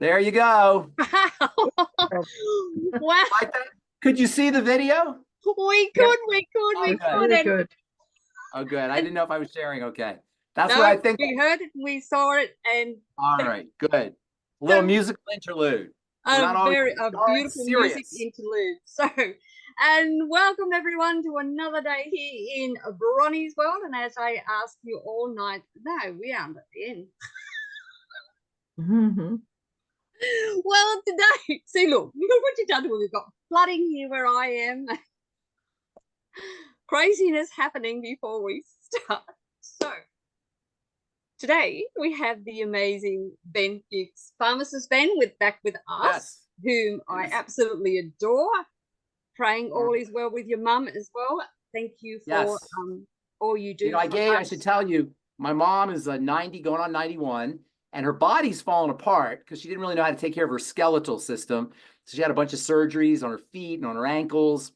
There you go. Wow. Like that? Could you see the video? We Yeah. could, we could, we Okay. could. Really And good. Oh, good. I didn't know if I was sharing. Okay. That's what no, I think. we heard it, we saw it, and All right. Good. A little so musical interlude. We're not always a beautiful music serious. interlude. So, and welcome everyone to another day here in Bronie's world. And as I asked you all night, no, we aren't at the end. Mm-hmm. Well, today, see, look what you've done to me. We've got flooding here where I am. Craziness happening before we start. So, today we have the amazing Ben Fuchs, Pharmacist Ben, back with us, Yes. whom I absolutely adore. Praying all is well with your mum as well. Thank you for Yes. all you do. I should tell you, my mom is 90 going on 91, and her body's fallen apart because she didn't really know how to take care of her skeletal system. So she had a bunch of surgeries on her feet and on her ankles,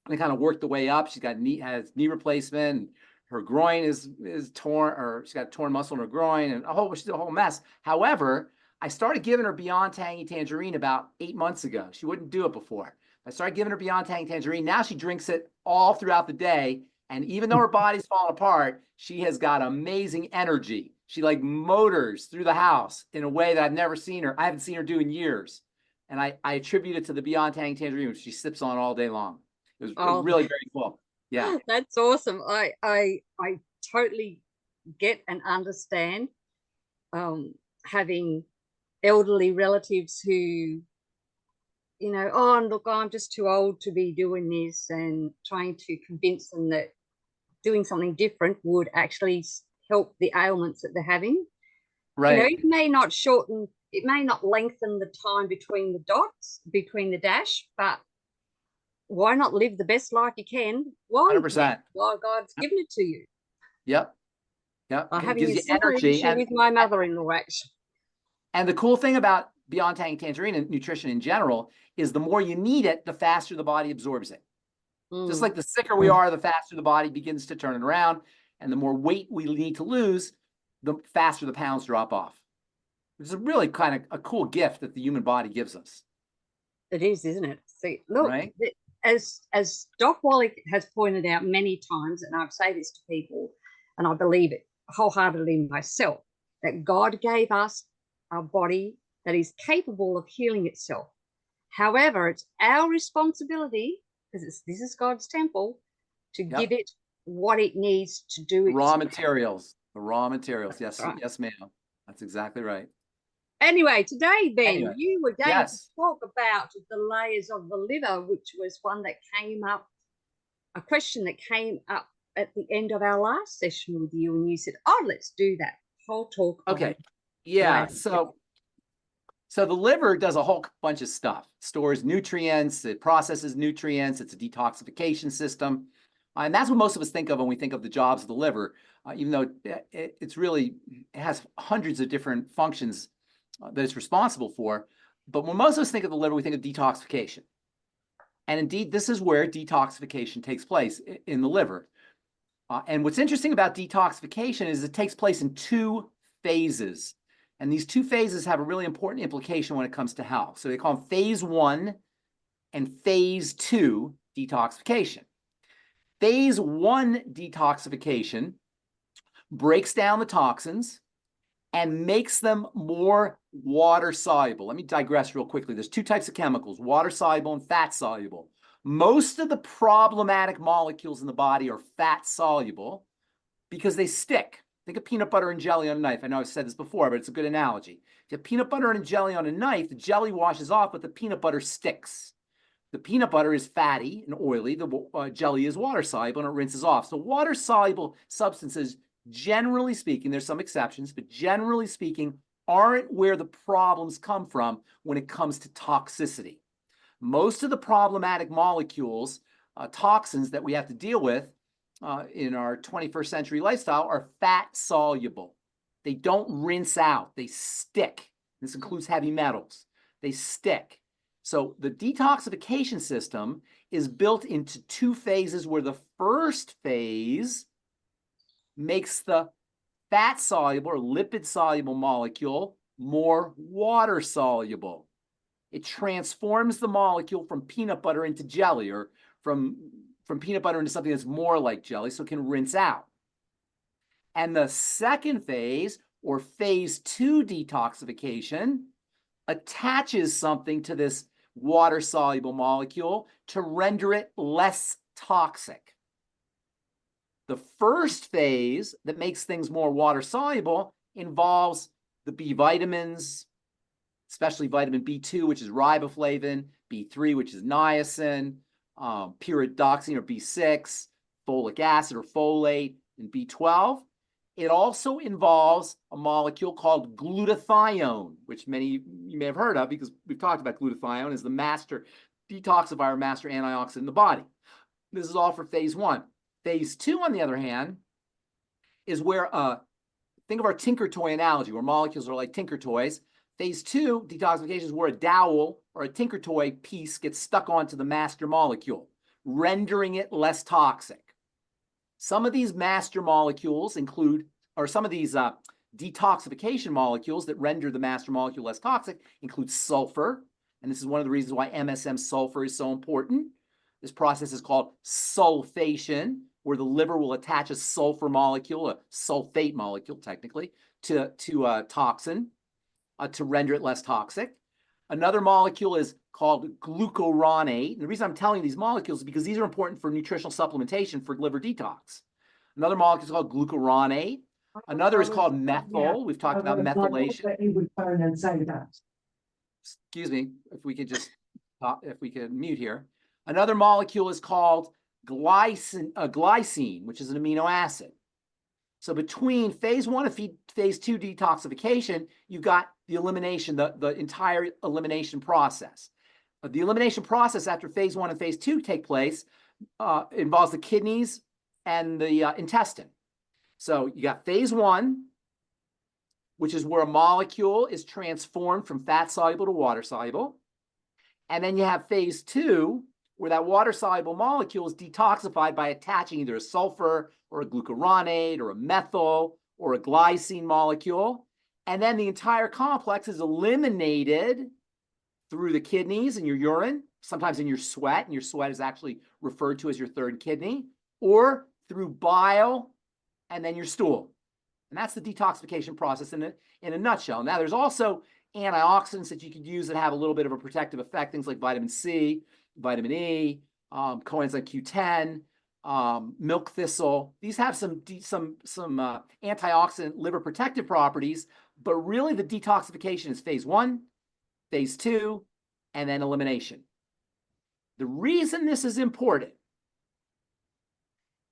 and it kind of worked the way up. She's got has knee replacement. And her groin is torn, or she's got a torn muscle in her groin, and she's a whole mess. However, I started giving her Beyond Tangy Tangerine about 8 months ago. She wouldn't do it before. I started giving her Beyond Tangy Tangerine. Now she drinks it all throughout the day. And even though her body's falling apart, she has got amazing energy. She like motors through the house in a way that I've never seen her. I haven't seen her do in years. And I attribute it to the Beyond Tangy Tangerine, which she sips on all day long. It was really very cool. Yeah. That's awesome. I totally get and understand having elderly relatives who, you know, oh, look, I'm just too old to be doing this, and trying to convince them that doing something different would actually help the ailments that they're having. Right. You know, it may not lengthen the time between the dots, between the dash, but why not live the best life you can while 100%. While God's given it to you? Yep. Yep. I'm it having gives a you similar energy. issue with my mother-in-law, actually. And the cool thing about Beyond Tangy Tangerine and nutrition in general is the more you need it, the faster the body absorbs it. Just like the sicker we are, the faster the body begins to turn it around. And the more weight we need to lose, the faster the pounds drop off. It's a really kind of a cool gift that the human body gives us. It is, isn't it? See, look, right? As Doc Wally has pointed out many times, and I've said this to people, and I believe it wholeheartedly myself, that God gave us a body that is capable of healing itself. However, it's our responsibility, because this is God's temple, to give it what it needs to do. The raw materials. Yes, right. Yes, ma'am. That's exactly right. Anyway, today, Ben, you were going Yes. to talk about the layers of the liver, which was one that came up, a question that came up at the end of our last session with you, and you said, oh, let's do that whole talk. Okay. Yeah. So the liver does a whole bunch of stuff. It stores nutrients, it processes nutrients, it's a detoxification system. And that's what most of us think of when we think of the jobs of the liver, even though it has hundreds of different functions that it's responsible for. But when most of us think of the liver, we think of detoxification. And indeed, this is where detoxification takes place, in the liver. And what's interesting about detoxification is it takes place in 2 phases. And these 2 phases have a really important implication when it comes to health. So they call them phase 1 and phase 2 detoxification. Phase 1 detoxification breaks down the toxins and makes them more water soluble. Let me digress real quickly. There's 2 types of chemicals, water soluble and fat soluble. Most of the problematic molecules in the body are fat soluble because they stick. Think of peanut butter and jelly on a knife. I know I've said this before, but it's a good analogy. If you have peanut butter and jelly on a knife, the jelly washes off, but the peanut butter sticks. The peanut butter is fatty and oily. The jelly is water soluble and it rinses off. So water soluble substances, generally speaking, there's some exceptions, but generally speaking, aren't where the problems come from when it comes to toxicity. Most of the problematic molecules, toxins that we have to deal with in our 21st century lifestyle are fat soluble. They don't rinse out, they stick. This includes heavy metals. They stick. So the detoxification system is built into 2 phases, where the first phase makes the fat soluble or lipid soluble molecule more water soluble. It transforms the molecule from peanut butter into jelly, or from peanut butter into something that's more like jelly, so it can rinse out. And the second phase, or phase 2 detoxification, attaches something to this water-soluble molecule to render it less toxic. The first phase that makes things more water-soluble involves the B vitamins, especially vitamin B2, which is riboflavin, B3, which is niacin, pyridoxine or B6, folic acid or folate, and B12. It also involves a molecule called glutathione, which many you may have heard of because we've talked about glutathione as the master detoxifier, master antioxidant in the body. This is all for phase 1. Phase 2, on the other hand, is where, think of our Tinker Toy analogy, where molecules are like Tinker Toys. Phase 2 detoxification is where a dowel or a Tinker Toy piece gets stuck onto the master molecule, rendering it less toxic. Some of these master molecules include, or some of these detoxification molecules that render the master molecule less toxic include sulfur. And this is one of the reasons why MSM sulfur is so important. This process is called sulfation, where the liver will attach a sulfur molecule, a sulfate molecule technically, to a toxin to render it less toxic. Another molecule is called glucuronate. And the reason I'm telling you these molecules is because these are important for nutritional supplementation for liver detox. Another molecule is called glucuronate. Another is called methyl. We've talked about methylation. He would phone and say that. Excuse me, if we could just, if we could mute here. Another molecule is called glycine, which is an amino acid. So between phase 1 and phase 2 detoxification, you've got the elimination, the entire elimination process. The elimination process after phase 1 and phase 2 take place involves the kidneys and the intestine. So you got phase 1, which is where a molecule is transformed from fat soluble to water soluble. And then you have phase 2, where that water-soluble molecule is detoxified by attaching either a sulfur or a glucuronate or a methyl or a glycine molecule. And then the entire complex is eliminated through the kidneys and your urine, sometimes in your sweat, and your sweat is actually referred to as your third kidney, or through bile and then your stool. And that's the detoxification process in a nutshell. Now, there's also antioxidants that you could use that have a little bit of a protective effect, things like vitamin C, vitamin E, coenzyme Q10, milk thistle. These have some antioxidant liver protective properties, but really the detoxification is phase 1, phase 2, and then elimination. The reason this is important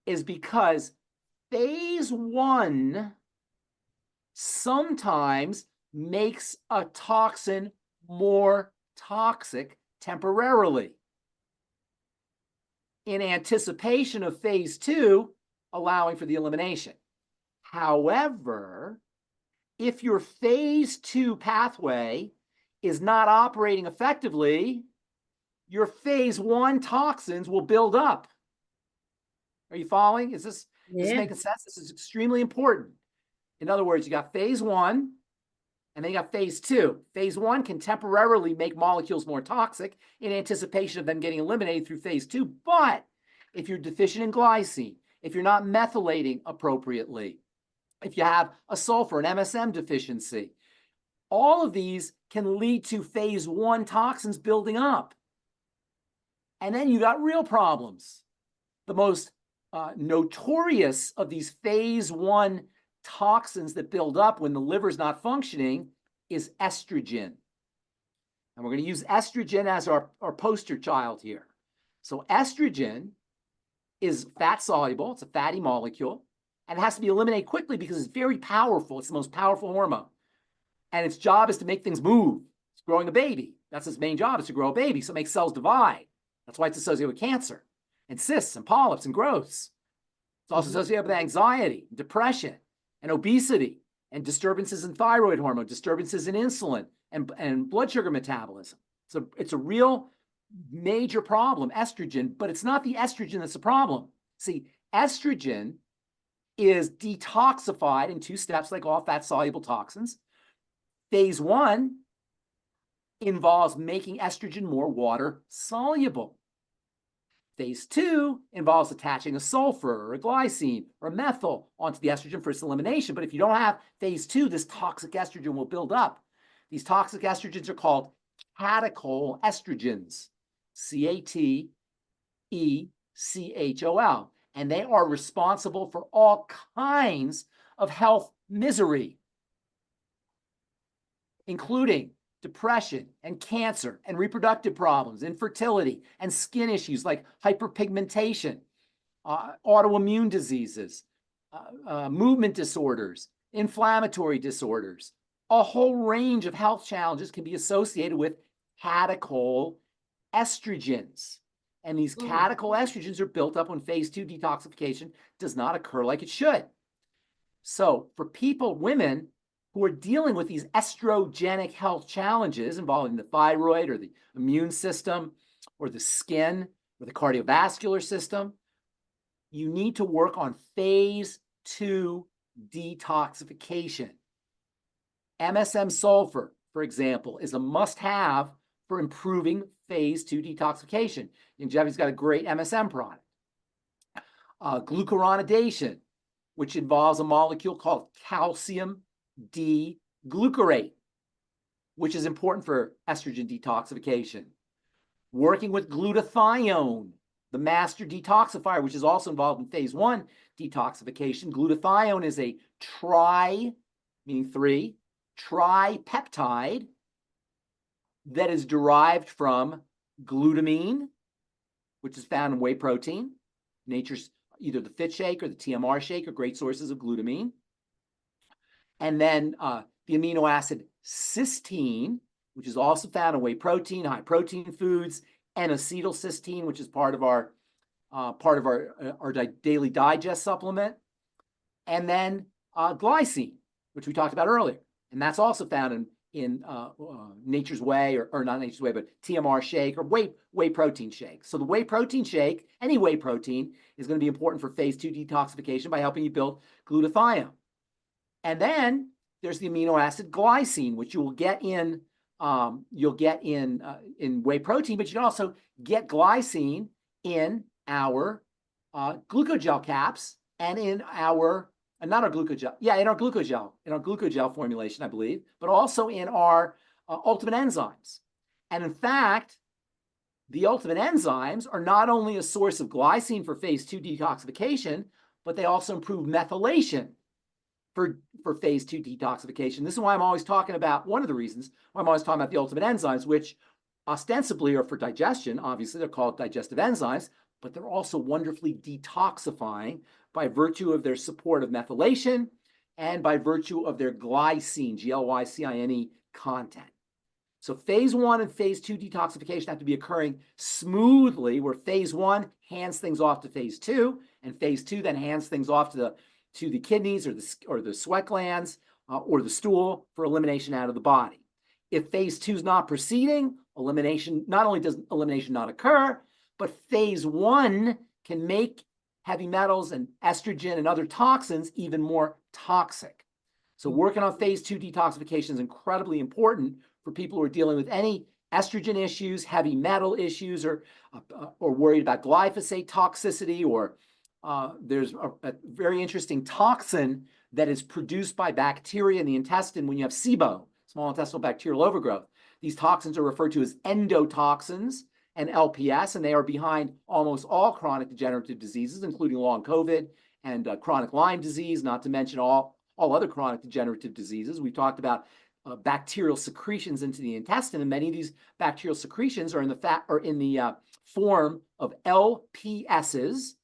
is because phase 1 sometimes makes a toxin more toxic temporarily in anticipation of phase 2, allowing for the elimination. However, if your phase 2 pathway is not operating effectively, your phase 1 toxins will build up. Are you following? Is this making sense? This is extremely important. In other words, you got phase 1, and then you got phase 2. Phase 1 can temporarily make molecules more toxic in anticipation of them getting eliminated through phase 2. But if you're deficient in glycine, if you're not methylating appropriately, if you have a sulfur, an MSM deficiency, all of these can lead to phase 1 toxins building up. And then you got real problems. The most notorious of these phase 1 toxins that build up when the liver is not functioning is estrogen. And we're going to use estrogen as our poster child here. So estrogen is fat soluble. It's a fatty molecule. And it has to be eliminated quickly because it's very powerful. It's the most powerful hormone. And its job is to make things move. It's growing a baby. That's its main job, is to grow a baby. So it makes cells divide. That's why it's associated with cancer and cysts and polyps and growths. It's also associated with anxiety, depression, and obesity, and disturbances in thyroid hormone, disturbances in insulin, and blood sugar metabolism. So it's a real major problem, estrogen, but it's not the estrogen that's the problem. See, estrogen is detoxified in 2 steps, like all fat-soluble toxins. Phase 1 involves making estrogen more water soluble. Phase 2 involves attaching a sulfur or a glycine or methyl onto the estrogen for its elimination. But if you don't have phase 2, this toxic estrogen will build up. These toxic estrogens are called catechol estrogens, CATECHOL, and they are responsible for all kinds of health misery, including depression and cancer and reproductive problems, infertility, and skin issues like hyperpigmentation, autoimmune diseases, movement disorders, inflammatory disorders. A whole range of health challenges can be associated with catechol estrogens. And these catechol estrogens are built up when phase 2 detoxification does not occur like it should. So for people, women, who are dealing with these estrogenic health challenges involving the thyroid or the immune system or the skin or the cardiovascular system, you need to work on phase 2 detoxification. MSM sulfur, for example, is a must-have for improving phase 2 detoxification. And Jeffy's got a great MSM product. Glucuronidation, which involves a molecule called calcium D-glucarate, which is important for estrogen detoxification. Working with glutathione, the master detoxifier, which is also involved in phase 1 detoxification. Glutathione is a meaning 3, tripeptide that is derived from glutamine, which is found in whey protein. Nature's either the Fit Shake or the TMR Shake are great sources of glutamine. And then the amino acid cysteine, which is also found in whey protein, high protein foods, and acetylcysteine, which is part of our daily digest supplement. And then glycine, which we talked about earlier. And that's also found in Nature's Whey, or not Nature's Whey, but TMR Shake or whey protein shake. So the whey protein shake, any whey protein, is going to be important for phase 2 detoxification by helping you build glutathione. And then there's the amino acid glycine, which you'll get in whey protein, but you can also get glycine in our glucogel caps and in our in our glucogel formulation, I believe, but also in our ultimate enzymes. And in fact, the ultimate enzymes are not only a source of glycine for phase 2 detoxification, but they also improve methylation for phase 2 detoxification. This is why I'm always talking about, one of the reasons why I'm always talking about the ultimate enzymes, which ostensibly are for digestion. Obviously, they're called digestive enzymes, but they're also wonderfully detoxifying by virtue of their support of methylation and by virtue of their glycine, glycine content. So phase 1 and phase 2 detoxification have to be occurring smoothly, where phase 1 hands things off to phase 2, and phase 2 then hands things off to the kidneys or the sweat glands or the stool for elimination out of the body. If phase 2 is not proceeding, not only does elimination not occur, but phase 1 can make heavy metals and estrogen and other toxins even more toxic. So working on phase 2 detoxification is incredibly important for people who are dealing with any estrogen issues, heavy metal issues, or worried about glyphosate toxicity, or there's a very interesting toxin that is produced by bacteria in the intestine when you have SIBO, small intestinal bacterial overgrowth. These toxins are referred to as endotoxins and LPS, and they are behind almost all chronic degenerative diseases, including long COVID and chronic Lyme disease, not to mention all other chronic degenerative diseases. We've talked about bacterial secretions into the intestine, and many of these bacterial secretions are in the form of LPSs,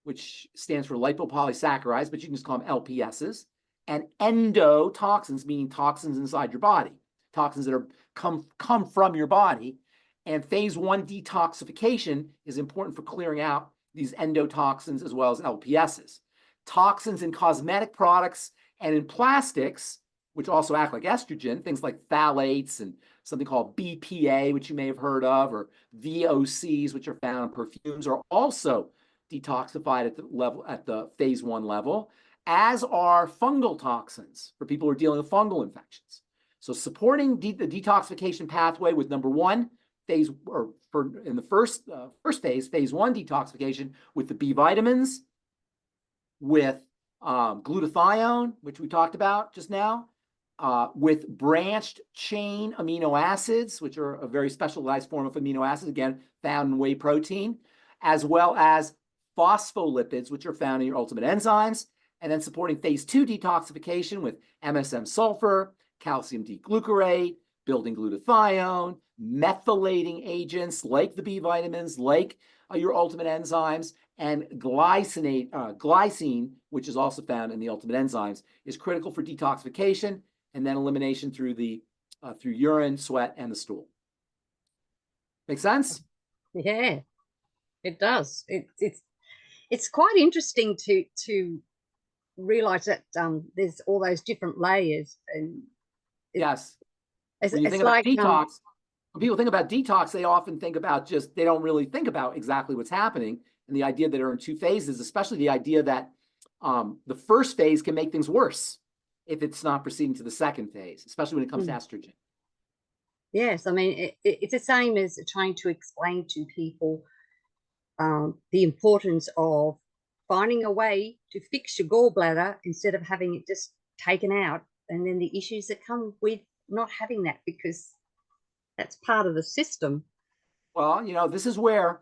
which stands for lipopolysaccharides, but you can just call them LPSs, and endotoxins, meaning toxins inside your body, toxins that are come from your body. And phase 1 detoxification is important for clearing out these endotoxins as well as LPSs. Toxins in cosmetic products and in plastics, which also act like estrogen, things like phthalates and something called BPA, which you may have heard of, or VOCs, which are found in perfumes, are also detoxified at the phase 1 level, as are fungal toxins for people who are dealing with fungal infections. So supporting the detoxification pathway with number one phase, or for in the first phase, phase one detoxification with the B vitamins, with glutathione, which we talked about just now, with branched chain amino acids, which are a very specialized form of amino acids, again, found in whey protein, as well as phospholipids, which are found in your ultimate enzymes, and then supporting phase two detoxification with MSM sulfur, calcium D-glucarate, building glutathione, methylating agents like the B vitamins, like your ultimate enzymes, and glycine, which is also found in the ultimate enzymes, is critical for detoxification and then elimination through the through urine, sweat, and the stool. Make sense? Yeah, it does. It's quite interesting to realize that there's all those different layers, and yes. It's, when you it's think about like detox, when people think about detox, they often think about they don't really think about exactly what's happening, and the idea that there are two phases, especially the idea that the first phase can make things worse if it's not proceeding to the second phase, especially when it comes to estrogen. Yes, I mean, it's the same as trying to explain to people the importance of finding a way to fix your gallbladder instead of having it just taken out, and then the issues that come with not having that, because that's part of the system. Well, this is where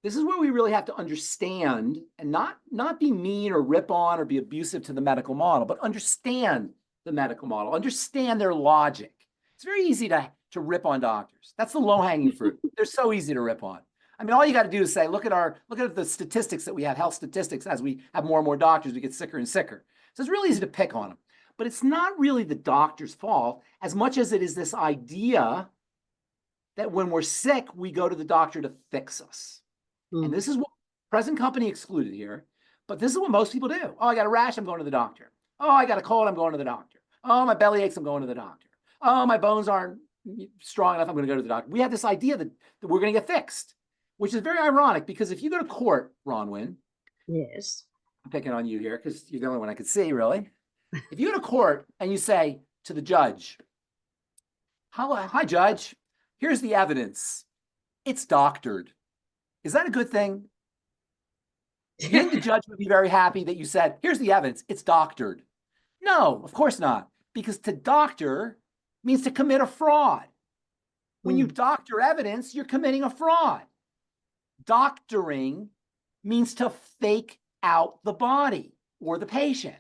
we really have to understand and not be mean or rip on or be abusive to the medical model, but understand the medical model, understand their logic. It's very easy to rip on doctors. That's the low-hanging fruit. They're so easy to rip on. I mean, all you got to do is say, look at the statistics that we have, health statistics. As we have more and more doctors, we get sicker and sicker. So it's really easy to pick on them. But it's not really the doctor's fault as much as it is this idea that when we're sick, we go to the doctor to fix us. And this is what present company excluded here, but this is what most people do. Oh, I got a rash, I'm going to the doctor. Oh, I got a cold, I'm going to the doctor. Oh, my belly aches, I'm going to the doctor. Oh, my bones aren't strong enough, I'm going to go to the doctor. We have this idea that we're going to get fixed, which is very ironic, because if you go to court, Bronwyn. Yes. I'm picking on you here because you're the only one I could see, really. If you go to court and you say to the judge, hi, judge, here's the evidence. It's doctored. Is that a good thing? You think the judge would be very happy that you said, here's the evidence, it's doctored? No, of course not, because to doctor means to commit a fraud. When you doctor evidence, you're committing a fraud. Doctoring means to fake out the body or the patient.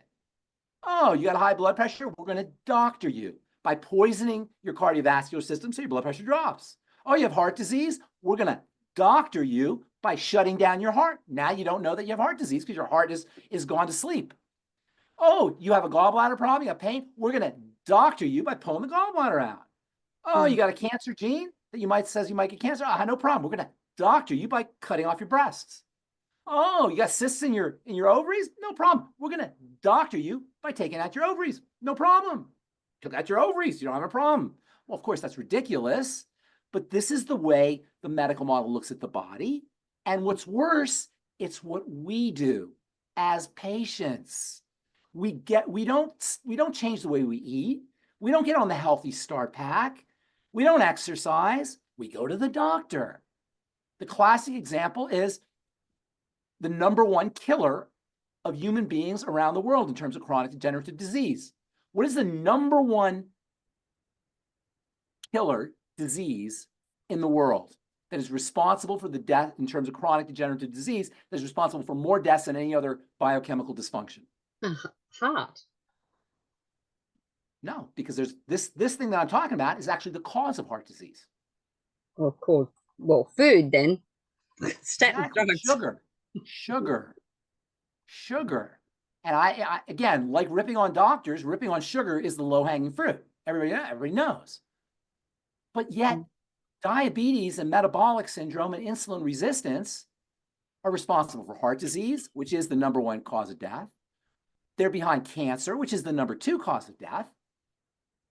Oh, you got high blood pressure? We're going to doctor you by poisoning your cardiovascular system so your blood pressure drops. Oh, you have heart disease? We're going to doctor you by shutting down your heart. Now you don't know that you have heart disease because your heart is gone to sleep. Oh, you have a gallbladder problem, you have pain? We're going to doctor you by pulling the gallbladder out. Oh, you got a cancer gene that says you might get cancer? No problem. We're going to doctor you by cutting off your breasts. Oh, you got cysts in your ovaries? No problem. We're going to doctor you by taking out your ovaries. No problem. Took out your ovaries. You don't have a problem. Well, of course, that's ridiculous. But this is the way the medical model looks at the body. And what's worse, it's what we do as patients. We don't change the way we eat. We don't get on the Healthy Start pack. We don't exercise. We go to the doctor. The classic example is the #1 killer of human beings around the world in terms of chronic degenerative disease. What is the #1 killer disease in the world that is responsible for the death in terms of chronic degenerative disease, that is responsible for more deaths than any other biochemical dysfunction? Heart. No, because there's this thing that I'm talking about is actually the cause of heart disease. Of course. Well, food then. Exactly. Sugar. And I again, like ripping on doctors, ripping on sugar is the low-hanging fruit. Everybody knows. But yet, diabetes and metabolic syndrome and insulin resistance are responsible for heart disease, which is the #1 cause of death. They're behind cancer, which is the #2 cause of death.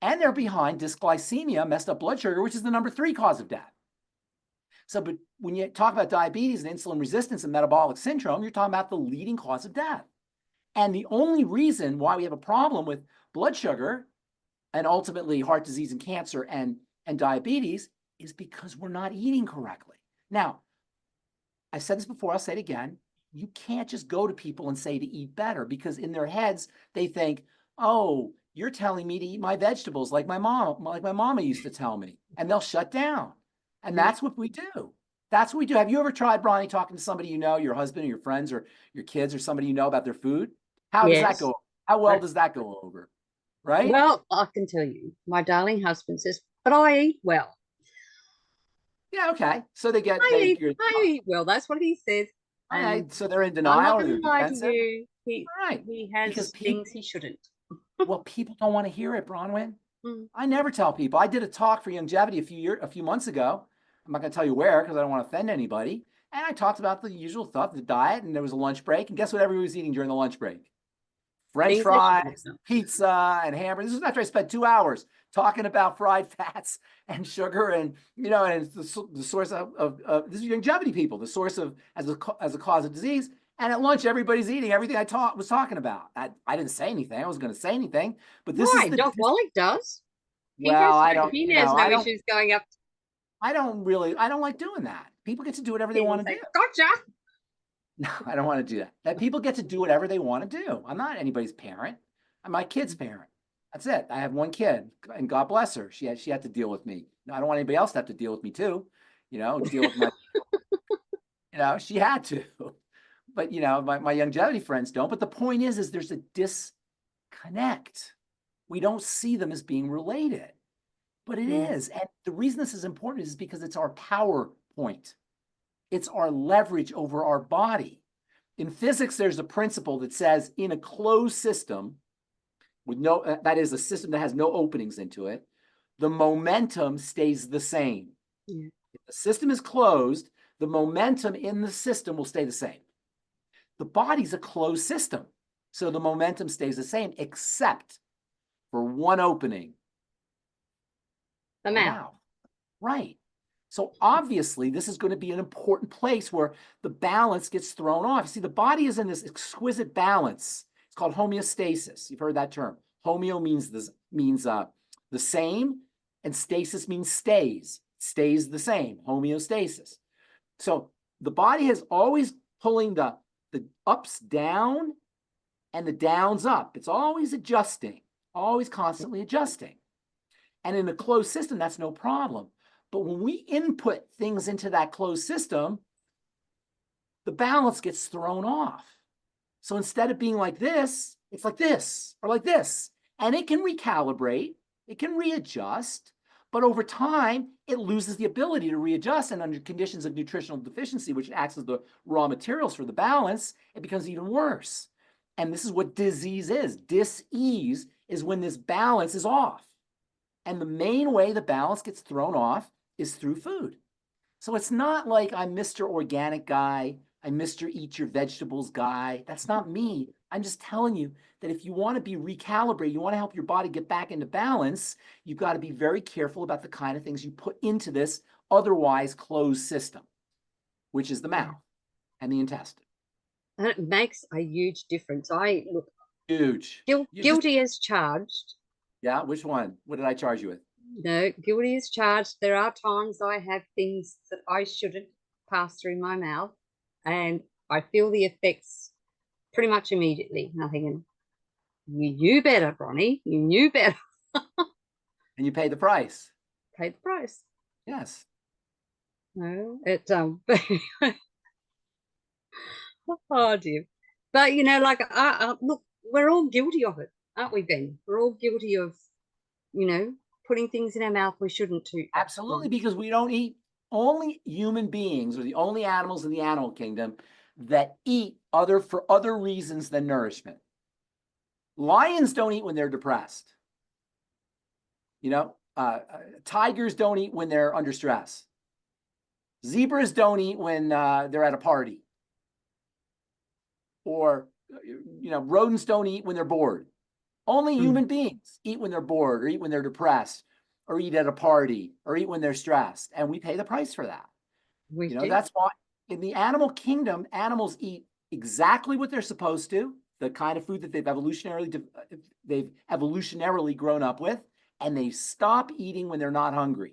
And they're behind dysglycemia, messed up blood sugar, which is the #3 cause of death. So, but when you talk about diabetes and insulin resistance and metabolic syndrome, you're talking about the leading cause of death. And the only reason why we have a problem with blood sugar and ultimately heart disease and cancer and diabetes is because we're not eating correctly. Now, I've said this before, I'll say it again. You can't just go to people and say to eat better, because in their heads, they think, oh, you're telling me to eat my vegetables like my mama used to tell me, and they'll shut down. And that's what we do. That's what we do. Have you ever tried, Bronie, talking to somebody you know, your husband or your friends or your kids or somebody you know about their food? How does that go? How well does that go over? Right? Well, I can tell you, my darling husband says, but I eat well. Yeah, okay. So they I eat well. That's what he says. All And right. So they're in I'm denial not or going they're to lie to defensive. you. All right. He Because has people, things he shouldn't. well, people don't want to hear it, Bronwyn. Mm. I never tell people. I did a talk for longevity a few months ago. I'm not going to tell you where because I don't want to offend anybody. And I talked about the usual stuff, the diet, and there was a lunch break. And guess what everybody was eating during the lunch break? French Things they shouldn't fries, have. pizza, and hamburgers. This was after I spent 2 hours talking about fried fats and sugar, and and it's the source of this is longevity people, the source of as a cause of disease. And at lunch, everybody's eating everything I was talking about. I didn't say anything. I wasn't going to say anything, but this is Why? Doc Wallach does. well, I don't, He has no issues going up. I don't like doing that. People get to do whatever they want to do. Gotcha. No, I don't want to do that. That people get to do whatever they want to do. I'm not anybody's parent. I'm my kid's parent. That's it. I have one kid, and God bless her. She had to deal with me. I don't want anybody else to have to deal with me too. Deal with my. She had to. But my longevity friends don't. But the point is there's a disconnect. We don't see them as being related, but it is. And the reason this is important is because it's our power point. It's our leverage over our body. In physics, there's a principle that says in a closed system, that is a system that has no openings into it, the momentum stays the same. Yeah. If the system is closed, the momentum in the system will stay the same. The body's a closed system, so the momentum stays the same, except for one opening. The mouth. Right. So obviously, this is going to be an important place where the balance gets thrown off. You see, the body is in this exquisite balance. It's called homeostasis. You've heard that term. Homeo means the same, and stasis means stays the same. Homeostasis. So the body is always pulling the ups down and the downs up. It's always adjusting, always constantly adjusting. And in a closed system, that's no problem. But when we input things into that closed system, the balance gets thrown off. So instead of being like this, it's like this or like this. And it can recalibrate, it can readjust, but over time, it loses the ability to readjust. And under conditions of nutritional deficiency, which acts as the raw materials for the balance, it becomes even worse. And this is what disease is. Dis-ease is when this balance is off. And the main way the balance gets thrown off is through food. So it's not like I'm Mr. Organic guy, I'm Mr. Eat Your Vegetables guy. That's not me. I'm just telling you that if you want to be recalibrated, you want to help your body get back into balance, you've got to be very careful about the kind of things you put into this otherwise closed system, which is the mouth and the intestine. And it makes a huge difference. I look huge. Guilty as charged. Yeah, which one? What did I charge you with? No, guilty as charged. There are times I have things that I shouldn't pass through my mouth, and I feel the effects pretty much immediately. And I'm thinking, you knew better, Bronie. You knew better. And you paid the price. Paid the price. Yes. No, it oh dear. But look, we're all guilty of it, aren't we, Ben? We're all guilty of, putting things in our mouth we shouldn't to. Absolutely, because we don't eat. Only human beings are the only animals in the animal kingdom that eat for other reasons than nourishment. Lions don't eat when they're depressed. Tigers don't eat when they're under stress. Zebras don't eat when they're at a party. Or, rodents don't eat when they're bored. Only human beings eat when they're bored or eat when they're depressed or eat at a party or eat when they're stressed. And we pay the price for that. That's why in the animal kingdom, animals eat exactly what they're supposed to, the kind of food that they've evolutionarily grown up with, and they stop eating when they're not hungry.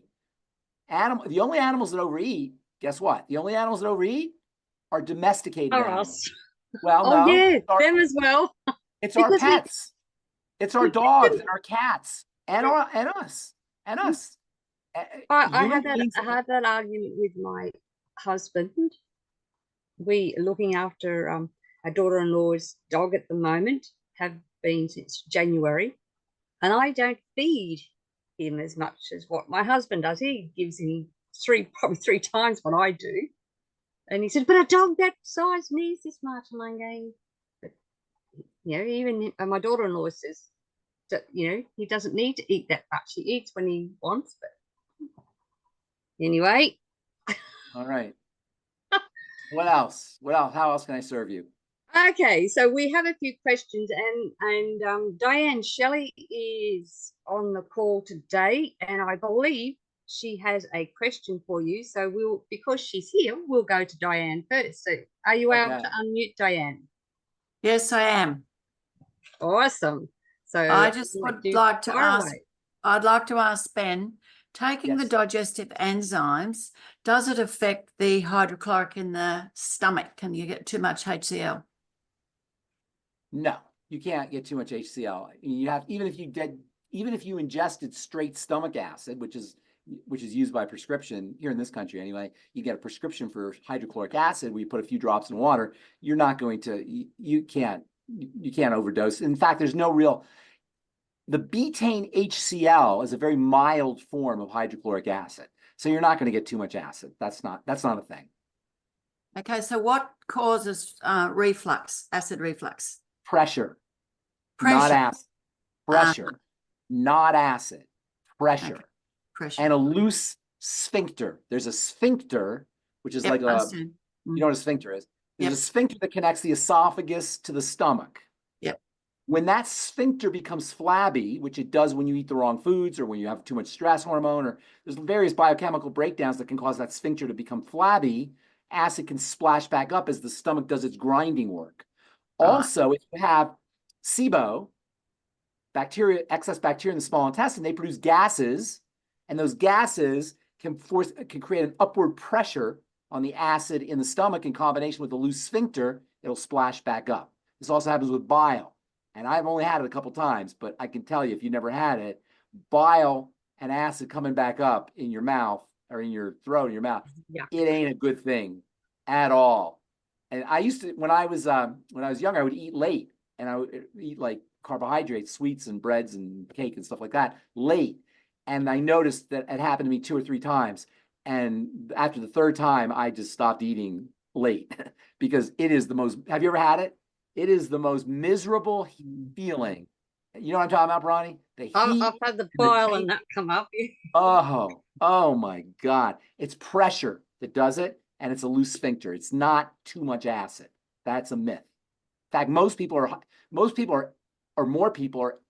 The only animals that overeat, guess what? The only animals that overeat are domesticated Or animals. us. Well, Oh, no, yeah, them as well. it's our Because pets. It's our dogs and our cats and us. I Human had that beings. I had that argument with my husband. We are looking after our daughter-in-law's dog at the moment, have been since January, and I don't feed him as much as what my husband does. He gives him probably three times what I do. And he said, but a dog that size needs this much. And I'm going, but, even my daughter-in-law says that, he doesn't need to eat that much. He eats when he wants, but anyway. All right. What else? How else can I serve you? Okay, so we have a few questions, and Diane Shelley is on the call today, and I believe she has a question for you. So because she's here, we'll go to Diane first. So are you able to unmute Diane? Yes, I am. Awesome. So I just would like to ask, I'd like to ask Ben, taking the digestive enzymes, does it affect the hydrochloric in the stomach? Can you get too much HCl? No, you can't get too much HCl. You have, even if you ingested straight stomach acid, which is used by prescription here in this country anyway, you get a prescription for hydrochloric acid where you put a few drops in water, you're not going to, you can't overdose. In fact, there's no real, the betaine HCl is a very mild form of hydrochloric acid. So you're not going to get too much acid. That's not a thing. Okay, so what causes acid reflux? Pressure. Not acid. Pressure, not acid. Pressure. Okay. Pressure. And a loose sphincter. There's a sphincter, which is like you know what a sphincter is? There's a sphincter that connects the esophagus to the stomach. Yep. When that sphincter becomes flabby, which it does when you eat the wrong foods or when you have too much stress hormone, or there's various biochemical breakdowns that can cause that sphincter to become flabby, acid can splash back up as the stomach does its grinding work. Also, if you have SIBO, excess bacteria in the small intestine, they produce gases, and those gases can create an upward pressure on the acid in the stomach in combination with the loose sphincter. It'll splash back up. This also happens with bile, and I've only had it a couple times, but I can tell you, if you never had it, bile and acid coming back up in your mouth or in your throat, in your mouth, it ain't a good thing at all. And I used to, when I was young, I would eat late, and I would eat like carbohydrates, sweets and breads and cake and stuff like that late. And I noticed that it happened to me 2 or 3 times. And after the third time, I just stopped eating late because it is the most, have you ever had it? It is the most miserable feeling. You know what I'm talking about, Bronie? I've had the bile and that come up. Oh my God. It's pressure that does it. And it's a loose sphincter. It's not too much acid. That's a myth. In fact, more people are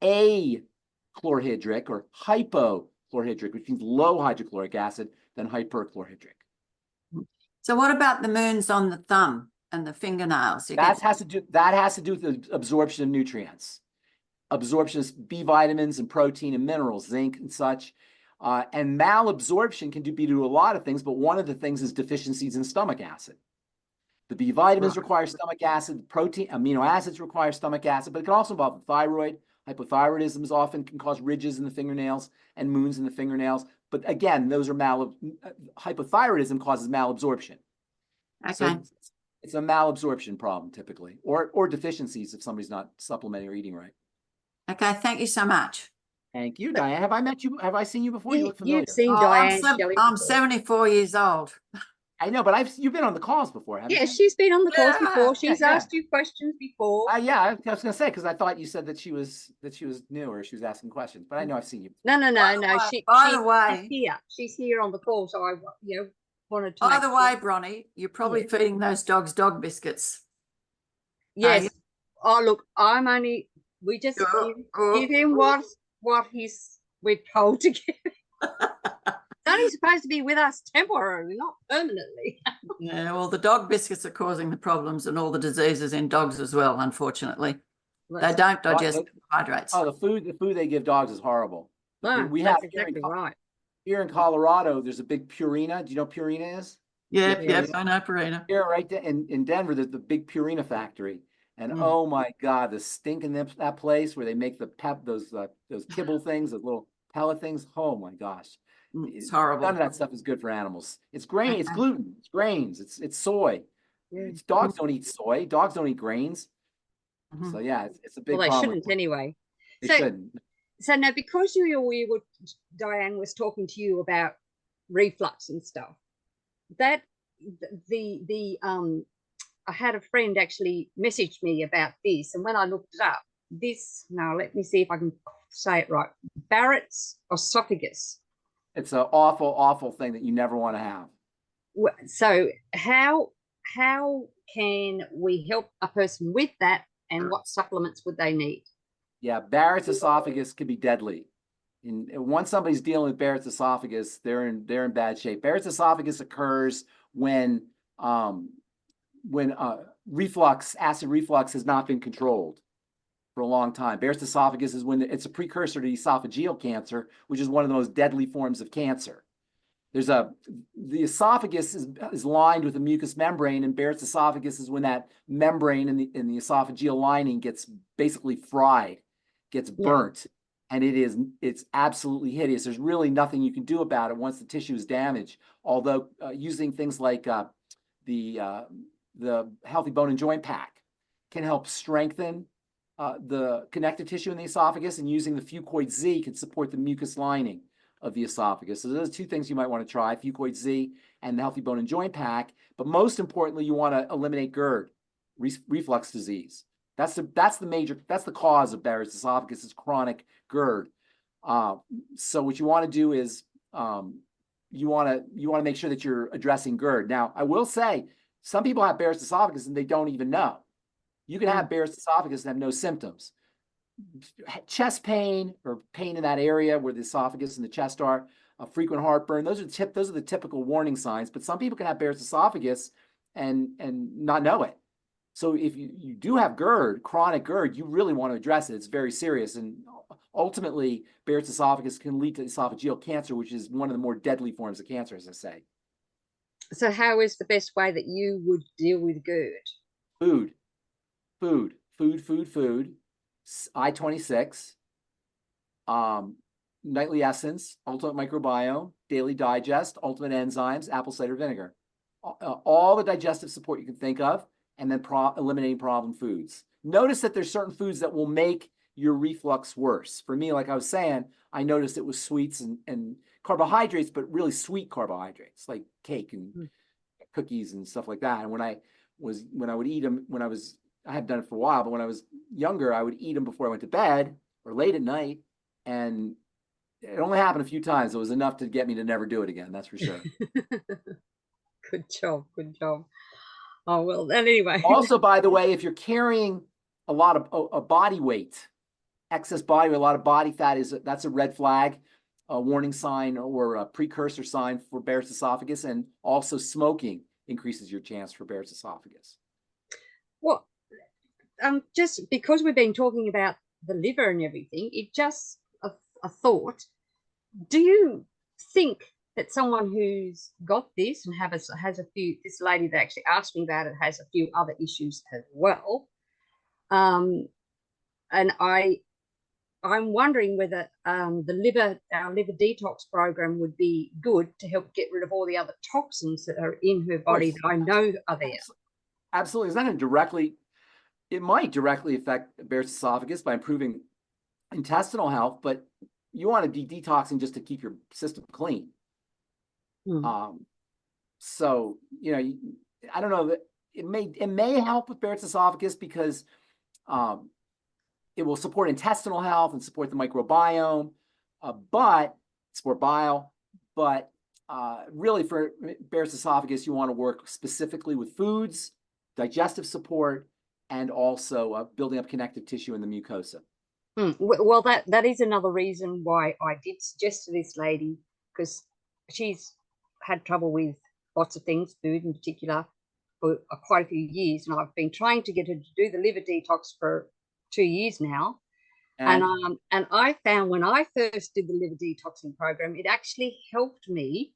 achlorhydric or hypochlorhydric, which means low hydrochloric acid, than hyperchlorhydric. So what about the moons on the thumb and the fingernails? That has to do with the absorption of nutrients, absorption of B vitamins and protein and minerals, zinc and such. And malabsorption can be due to a lot of things, but one of the things is deficiencies in stomach acid. The B vitamins require stomach acid, amino acids require stomach acid, but it can also involve the thyroid. Hypothyroidism often can cause ridges in the fingernails and moons in the fingernails. But again, those are hypothyroidism causes malabsorption. Okay. So it's a malabsorption problem typically, or deficiencies if somebody's not supplementing or eating right. Okay, thank you so much. Thank you, Diane. Have I met you? Have I seen you before? You look familiar. You've seen Diane Shelley. I'm 74 years old. I know, but you've been on the calls before, haven't you? Yeah, she's been on the calls before. She's asked you questions before. Yeah, I was going to say, because I thought you said that she was new or she was asking questions, but I know I've seen you. No. She's here on the call, so I wanted to. By the way, Bronie, you're probably feeding those dogs dog biscuits. Yes. Look, we just give him what we're told to give. It's only supposed to be with us temporarily, not permanently. Yeah, well, the dog biscuits are causing the problems and all the diseases in dogs as well, unfortunately. They don't digest carbohydrates. Oh, the food they give dogs is horrible. No, We that's have exactly right. here in Colorado, there's a big Purina. Do you know what Purina is? Yeah, Yeah. I know, Purina. Here, right there in Denver, there's the big Purina factory. And Mm. oh my God, the stink in that place where they make those kibble things, those little pellet things. Oh my gosh. It's horrible. None of that stuff is good for animals. It's grain, it's gluten, it's grains, it's soy. Yeah. It's dogs don't eat soy, dogs don't eat grains. Mhm. So yeah, it's a big Well, they problem. shouldn't anyway. They So, shouldn't. so now because we were Diane was talking to you about reflux and stuff, that the I had a friend actually message me about this, and when I looked it up, this now let me see if I can say it right. Barrett's esophagus. It's an awful, awful thing that you never want to have. So how can we help a person with that, and what supplements would they need? Yeah, Barrett's esophagus can be deadly. And once somebody's dealing with Barrett's esophagus, they're in bad shape. Barrett's esophagus occurs when acid reflux has not been controlled for a long time. Barrett's esophagus is when it's a precursor to esophageal cancer, which is one of the most deadly forms of cancer. The esophagus is lined with a mucous membrane, and Barrett's esophagus is when that membrane in the esophageal lining gets basically fried, gets burnt, and it's absolutely hideous. There's really nothing you can do about it once the tissue is damaged. Although using things like the Healthy Bone and Joint Pack can help strengthen the connective tissue in the esophagus, and using the Fucoid Z can support the mucous lining of the esophagus. So those are two things you might want to try: Fucoid Z and the Healthy Bone and Joint Pack. But most importantly, you want to eliminate GERD, reflux disease. That's the cause of Barrett's esophagus is chronic GERD. So what you want to do is you want to make sure that you're addressing GERD. Now, I will say some people have Barrett's esophagus and they don't even know. You can have Barrett's esophagus and have no symptoms. Chest pain or pain in that area where the esophagus and the chest are, frequent heartburn. Those are the typical warning signs. But some people can have Barrett's esophagus and not know it. So if you do have GERD, chronic GERD, you really want to address it. It's very serious. And ultimately, Barrett's esophagus can lead to esophageal cancer, which is one of the more deadly forms of cancer, as I say. So how is the best way that you would deal with GERD? Food. I-26, Nightly Essence, Ultimate Microbiome, Daily Digest, Ultimate Enzymes, apple cider vinegar. All the digestive support you can think of, and then eliminating problem foods. Notice that there's certain foods that will make your reflux worse. For me, like I was saying, I noticed it was sweets and carbohydrates, but really sweet carbohydrates like cake and cookies and stuff like that. And when I would eat them, I had done it for a while, but when I was younger, I would eat them before I went to bed or late at night. And it only happened a few times. It was enough to get me to never do it again. That's for sure. Good job. Oh, well, anyway. Also, by the way, if you're carrying a lot of a body weight, excess body weight, a lot of body fat, that's a red flag, a warning sign or a precursor sign for Barrett's esophagus. And also smoking increases your chance for Barrett's esophagus. Well, just because we've been talking about the liver and everything, it just a thought. Do you think that someone who's got this and has a few, this lady that actually asked me about it has a few other issues as well, and I'm wondering whether our liver detox program would be good to help get rid of all the other toxins that are in her body that I know are there. Absolutely. It's not going to directly, it might directly affect Barrett's esophagus by improving intestinal health, but you want to be detoxing just to keep your system clean. So, I don't know that it may help with Barrett's esophagus because it will support intestinal health and support the microbiome, but really for Barrett's esophagus, you want to work specifically with foods, digestive support, and also building up connective tissue in the mucosa. Well, that is another reason why I did suggest to this lady, because she's had trouble with lots of things, food in particular, for quite a few years. And I've been trying to get her to do the liver detox for 2 years now. And I found when I first did the liver detoxing program, it actually helped me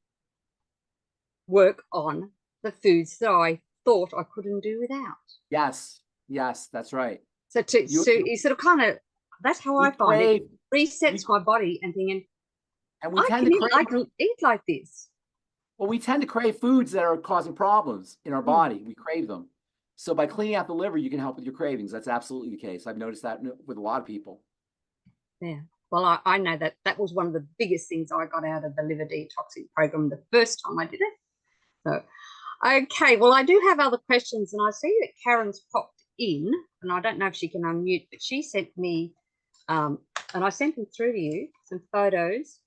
work on the foods that I thought I couldn't do without. Yes, yes, that's right. So you sort of kind of, that's how I find it. It resets my body and thinking, and we I tend can eat like this. Well, we tend to crave foods that are causing problems in our body. We crave them. So by cleaning out the liver, you can help with your cravings. That's absolutely the case. I've noticed that with a lot of people. Yeah. Well, I know that was one of the biggest things I got out of the liver detoxing program the first time I did it. So, okay. Well, I do have other questions, and I see that Karen's popped in, and I don't know if she can unmute, but she sent me, and I sent them through to you, some photos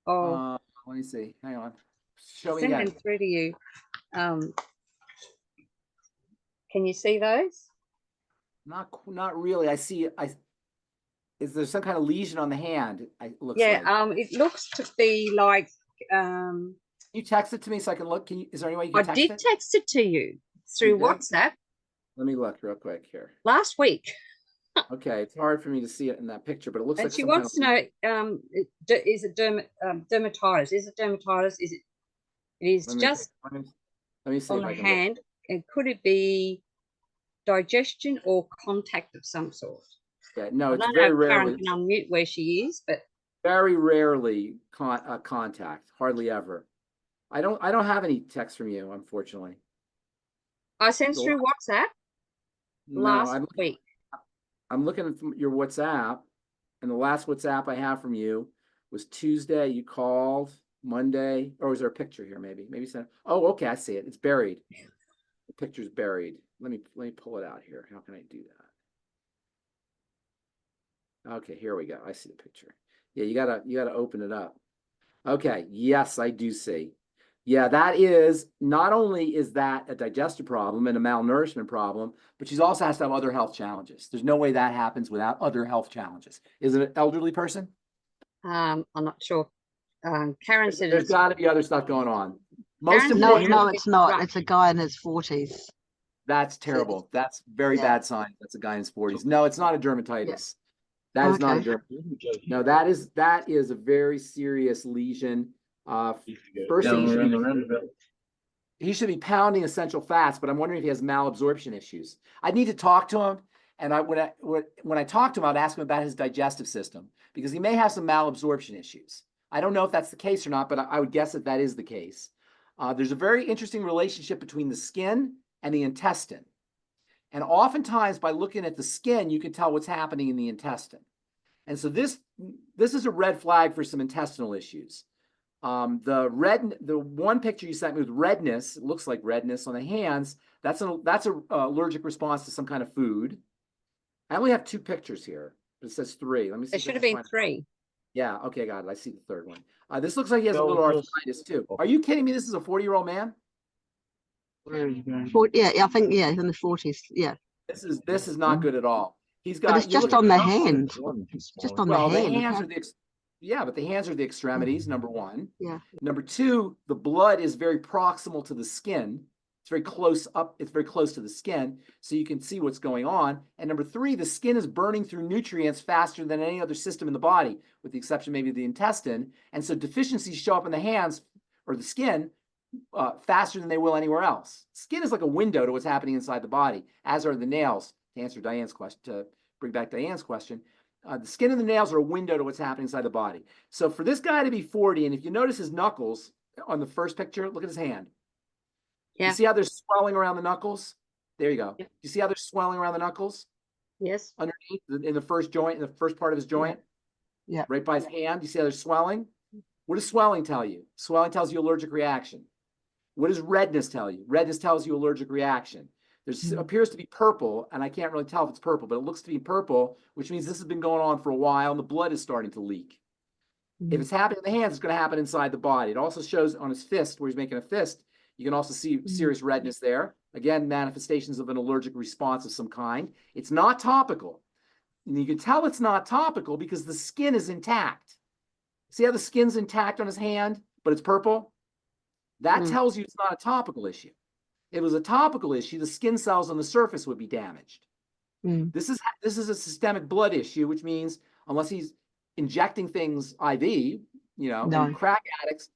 of. Let me see. Hang on. Show me Send again. them through to you. Can you see those? Not really. I see. Is there some kind of lesion on the hand? It looks like. It looks to be like. Can you text it to me so I can look? Is there any way you can text it? I did text it to you through WhatsApp. Let me look real quick here. Last week. Okay, it's hard for me to see it in that picture, but it looks and like she wants to know, is it dermatitis? Is it dermatitis? Is it? It is just let me see on the hand. And could it be digestion or contact of some sort? Yeah, no, it's very rarely. Karen can unmute where she is, but very rarely contact. Hardly ever. I don't have any text from you, unfortunately. I sent through WhatsApp last week. I'm looking at your WhatsApp, and the last WhatsApp I have from you was Tuesday. You called Monday, or is there a picture here? Maybe send. Oh, okay, I see it. It's buried. The picture's buried. Let me pull it out here. How can I do that? Okay, here we go. I see the picture. Yeah, you gotta open it up. Okay, yes, I do see. Yeah, that is, not only is that a digestive problem and a malnourishment problem, but she also has to have other health challenges. There's no way that happens without other health challenges. Is it an elderly person? I'm not sure. Karen said there's got to be other stuff going on. No, it's not. Right. It's a guy in his 40s. That's terrible. That's very bad sign. That's a guy in his 40s. No, it's not a dermatitis. That is not a dermatitis. No, that is a very serious lesion. First thing he should be pounding essential fats, but I'm wondering if he has malabsorption issues. I need to talk to him, and when I talk to him, I'd ask him about his digestive system, because he may have some malabsorption issues. I don't know if that's the case or not, but I would guess that is the case. There's a very interesting relationship between the skin and the intestine. And oftentimes by looking at the skin, you can tell what's happening in the intestine. And so this is a red flag for some intestinal issues. The one picture you sent me with redness, it looks like redness on the hands. That's an allergic response to some kind of food. I only have 2 pictures here, but it says 3. Let me see. There should have been 3. Yeah. Okay, got it. I see the 3rd one. This looks like he has a little arthritis too. Are you kidding me? This is a 40-year-old man? Yeah, I think he's in the 40s. Yeah. This is not good at all. He's got. But it's just on the hand. Just on the hand. The hands are but the hands are the extremities. Number 1. Yeah. Number 2, the blood is very proximal to the skin. It's very close up. It's very close to the skin, so you can see what's going on. And number 3, the skin is burning through nutrients faster than any other system in the body, with the exception maybe of the intestine. And so deficiencies show up in the hands or the skin faster than they will anywhere else. Skin is like a window to what's happening inside the body, as are the nails. To answer Diane's question, to bring back Diane's question, the skin and the nails are a window to what's happening inside the body. So for this guy to be 40, and if you notice his knuckles on the first picture, look at his hand. Yeah. You see how there's swelling around the knuckles? There you go. Yeah. You see how there's swelling around the knuckles? Yes. Underneath in the first joint, in the first part of his joint? Yeah. Right by his hand. You see how there's swelling? What does swelling tell you? Swelling tells you allergic reaction. What does redness tell you? Redness tells you allergic reaction. There appears to be purple, and I can't really tell if it's purple, but it looks to be purple, which means this has been going on for a while, and the blood is starting to leak. If it's happening in the hands, it's going to happen inside the body. It also shows on his fist, where he's making a fist. You can also see serious redness there. Again, manifestations of an allergic response of some kind. It's not topical. And you can tell it's not topical because the skin is intact. See how the skin's intact on his hand, but it's purple? That tells you it's not a topical issue. If it was a topical issue, the skin cells on the surface would be damaged. This is a systemic blood issue, which means unless he's injecting things IV, you know, No. and crack addicts,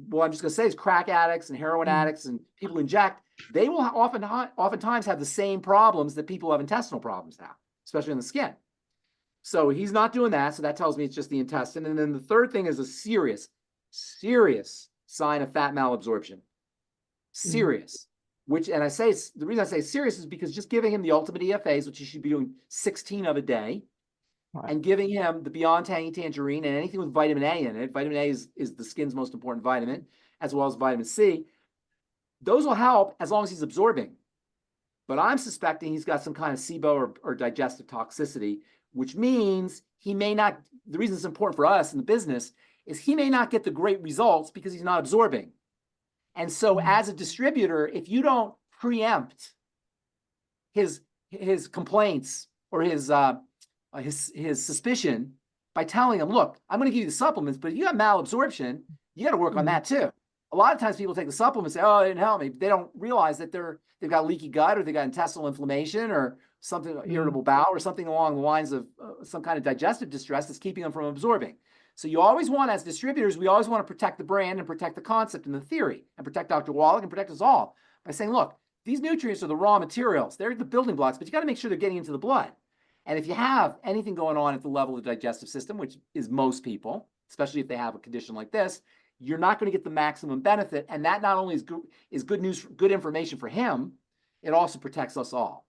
what I'm just going to say is crack addicts and heroin addicts and people who inject, they will oftentimes have the same problems that people who have intestinal problems have, especially in the skin. So he's not doing that. So that tells me it's just the intestine. And then the third thing is a serious sign of fat malabsorption. Serious. Which, and I say, the reason I say serious is because just giving him the ultimate EFAs, which you should be doing 16 of a day, Right. and giving him the Beyond Tangy Tangerine and anything with vitamin A in it. Vitamin A is the skin's most important vitamin, as well as vitamin C. Those will help as long as he's absorbing. But I'm suspecting he's got some kind of SIBO or digestive toxicity, which means he may not, the reason it's important for us in the business is he may not get the great results because he's not absorbing. And so as a distributor, if you don't preempt his complaints or his suspicion by telling him, look, I'm going to give you the supplements, but if you have malabsorption, you got to work on that too. A lot of times people take the supplements and say, oh, it didn't help me. They don't realize that they've got leaky gut or they've got intestinal inflammation or something, irritable bowel or something along the lines of some kind of digestive distress that's keeping them from absorbing. So you always want, as distributors, we always want to protect the brand and protect the concept and the theory and protect Dr. Wallach and protect us all by saying, look, these nutrients are the raw materials. They're the building blocks, but you got to make sure they're getting into the blood. And if you have anything going on at the level of the digestive system, which is most people, especially if they have a condition like this, you're not going to get the maximum benefit. And that not only is good news, good information for him, it also protects us all.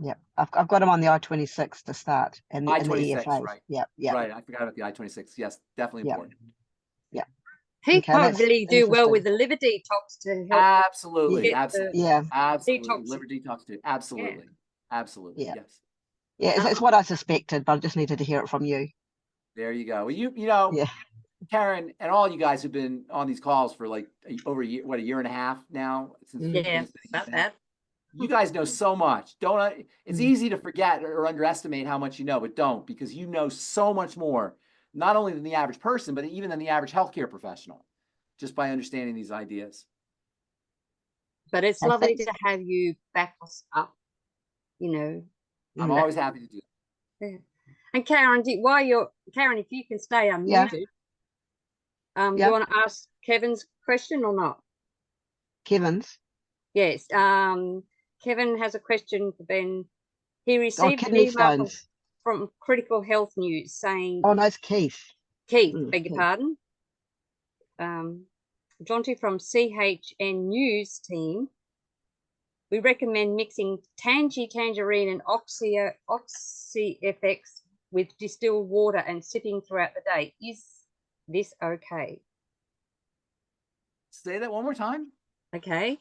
Yeah, I've got him on the I-26 to start, and the I-26, EFAs. right. Yeah. Right. I forgot about the I-26. Yes, definitely important. He Okay, that's probably do well interesting. with the liver detox to help. Absolutely. get the Absolutely. Yeah, Absolutely. detox. Liver detox too. Absolutely. Absolutely. Yeah. Yes. yeah, it's what I suspected, but I just needed to hear it from you. There you go. Well, you know, Yeah, Karen, and all you guys who've been on these calls for like over a year, what, a year and a half now? Since Yeah, about that. You guys know so much. It's easy to forget or underestimate how much you know, but don't, because you know so much more, not only than the average person, but even than the average healthcare professional, just by understanding these ideas. But it's I lovely think- to have you back us up, you know. I'm always happy to do that. Yeah. And Karen, Karen, if you can stay unmuted, do Yeah. you want to ask Kevin's question or not? Kevin's. Yes. Kevin has a question for Ben. He received an Kidney email stones. from Critical Health News saying, Oh, no, it's Keith. Keith, Mm, beg your Keith. pardon. Jonty from CHN News team. We recommend mixing tangerine and OxyFX with distilled water and sipping throughout the day. Is this okay? Say that one more time. Okay.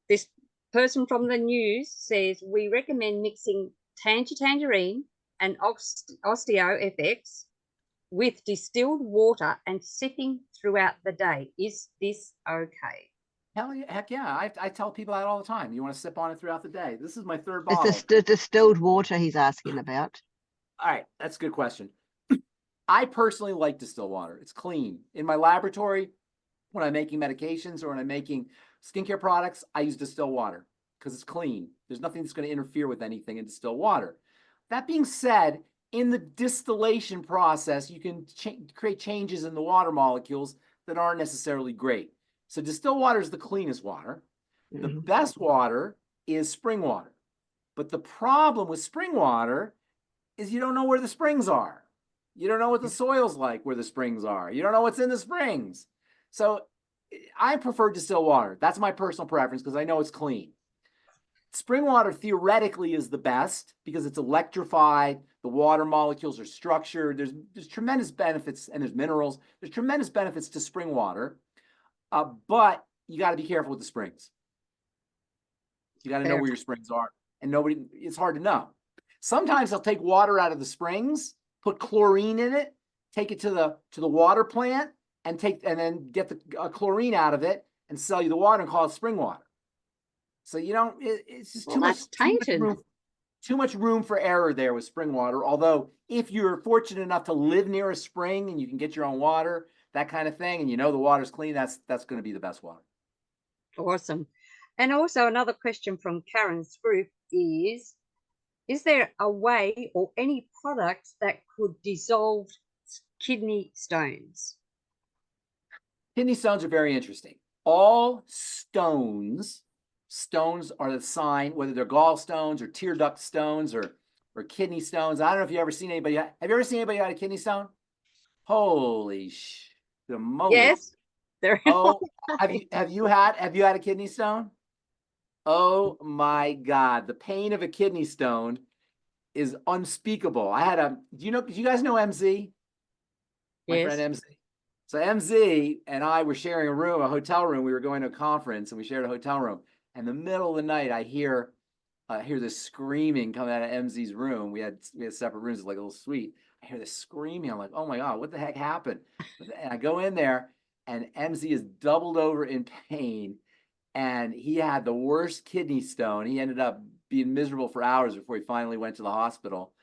This person from the news says we recommend mixing tangerine and OsteoFX with distilled water and sipping throughout the day. Is this okay? Heck yeah. I tell people that all the time. You want to sip on it throughout the day. This is my third It's bottle. the distilled water he's asking about. All right. That's a good question. I personally like distilled water. It's clean. In my laboratory, when I'm making medications or when I'm making skincare products, I use distilled water because it's clean. There's nothing that's going to interfere with anything in distilled water. That being said, in the distillation process, you can create changes in the water molecules that aren't necessarily great. So distilled water is the cleanest water. The best water is spring water. But the problem with spring water is you don't know where the springs are. You don't know what the soil's like where the springs are. You don't know what's in the springs. So I prefer distilled water. That's my personal preference because I know it's clean. Spring water theoretically is the best because it's electrified. The water molecules are structured. There's tremendous benefits, and there's minerals. There's tremendous benefits to spring water, but you got to be careful with the springs. You got to know where your springs are, and it's hard to know. Sometimes they'll take water out of the springs, put chlorine in it, take it to the water plant, and then get the chlorine out of it and sell you the water and call it spring water. So it's just too much room for error there with spring water. Although if you're fortunate enough to live near a spring and you can get your own water, that kind of thing, and the water's clean, that's going to be the best water. Awesome. And also another question from Karen's group is there a way or any product that could dissolve kidney stones? Kidney stones are very interesting. All stones are the sign, whether they're gallstones or tear duct stones or kidney stones. I don't know if you ever seen anybody. Have you ever seen anybody who had a kidney stone? Holy the moly. Yes. Oh, have you had a kidney stone? Oh my God, the pain of a kidney stone is unspeakable. Do you guys know MZ? My Yes. friend MZ. So MZ and I were sharing a hotel room. We were going to a conference and we shared a hotel room. And in the middle of the night, I hear this screaming coming out of MZ's room. We had separate rooms, it's like a little suite. I hear this screaming. I'm like, oh my God, what the heck happened? And I go in there and MZ is doubled over in pain. And he had the worst kidney stone. He ended up being miserable for hours before he finally went to the hospital.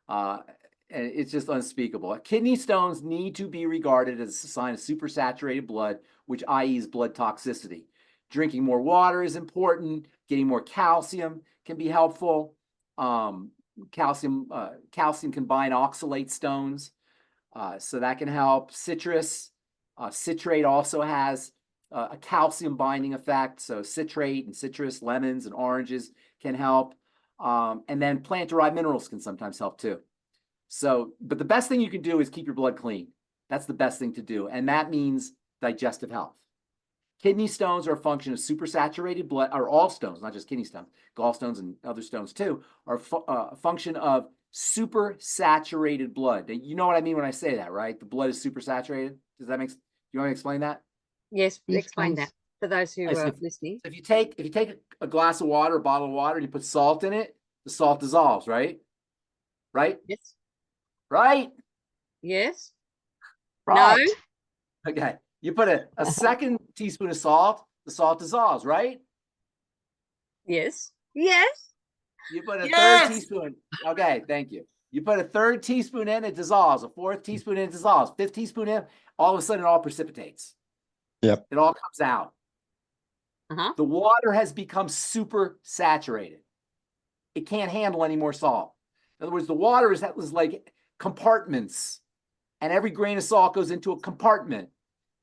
And it's just unspeakable. Kidney stones need to be regarded as a sign of supersaturated blood, which i.e. is blood toxicity. Drinking more water is important. Getting more calcium can be helpful. Calcium can bind oxalate stones, so that can help. Citrate also has a calcium binding effect. So citrate and citrus, lemons and oranges can help. And then plant-derived minerals can sometimes help too. So, but the best thing you can do is keep your blood clean. That's the best thing to do. And that means digestive health. Kidney stones are a function of supersaturated blood, or all stones, not just kidney stones, gallstones and other stones too, are a function of supersaturated blood. You know what I mean when I say that, right? The blood is supersaturated. Does that make sense? You want me to explain that? Yes, Yes, explain please. that for those who are listening. If you take a glass of water, a bottle of water, and you put salt in it, the salt dissolves, right? Right? Yes. Right? Yes. Right. No. Okay. You put a second teaspoon of salt, the salt dissolves, right? Yes. Yes. You put a Yes. third teaspoon. Okay, thank you. You put a third teaspoon in, it dissolves. A fourth teaspoon in, it dissolves. Fifth teaspoon in, all of a sudden it all precipitates. Yep. It all comes out. Uh-huh. The water has become super saturated. It can't handle any more salt. In other words, the water was like compartments, and every grain of salt goes into a compartment.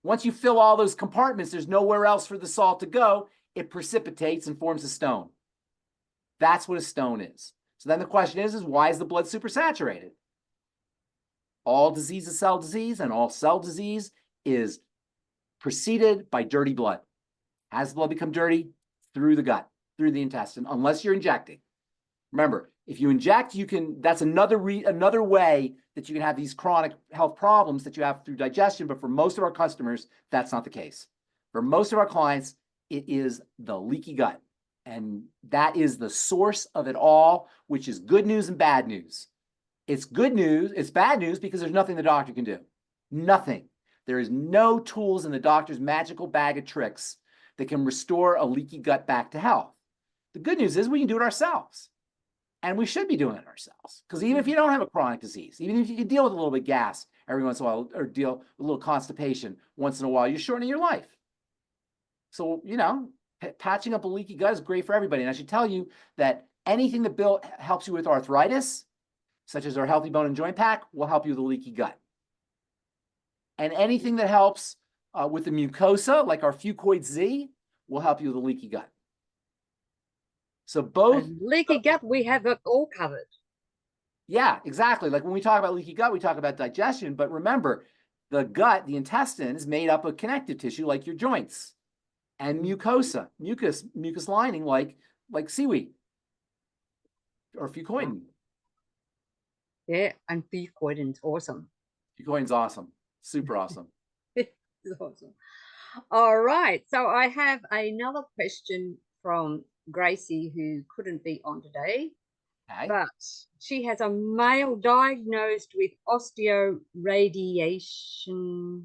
Once you fill all those compartments, there's nowhere else for the salt to go. It precipitates and forms a stone. That's what a stone is. So then the question is why is the blood supersaturated? All disease is cell disease, and all cell disease is preceded by dirty blood. How does the blood become dirty? Through the gut, through the intestine, unless you're injecting. Remember, if you inject, that's another way that you can have these chronic health problems that you have through digestion. But for most of our customers, that's not the case. For most of our clients, it is the leaky gut. And that is the source of it all, which is good news and bad news. It's good news. It's bad news because there's nothing the doctor can do. Nothing. There is no tools in the doctor's magical bag of tricks that can restore a leaky gut back to health. The good news is we can do it ourselves. And we should be doing it ourselves. Because even if you don't have a chronic disease, even if you can deal with a little bit of gas every once in a while, or deal with a little constipation once in a while, you're shortening your life. So, patching up a leaky gut is great for everybody. And I should tell you that anything that helps you with arthritis, such as our Healthy Bone and Joint Pack, will help you with a leaky gut. And anything that helps with the mucosa, like our Fucoid Z, will help you with a leaky gut. So both leaky gut, we have it all covered. Yeah, exactly. Like when we talk about leaky gut, we talk about digestion. But remember, the gut, the intestine, is made up of connective tissue like your joints, and mucosa, mucus lining like seaweed or fucoidin. Yeah, and fucoidin's awesome. Fucoidin's awesome. Super awesome. It's awesome. All right. So I have another question from Gracie, who couldn't be on today. Okay. But she has a male diagnosed with osteoradiation.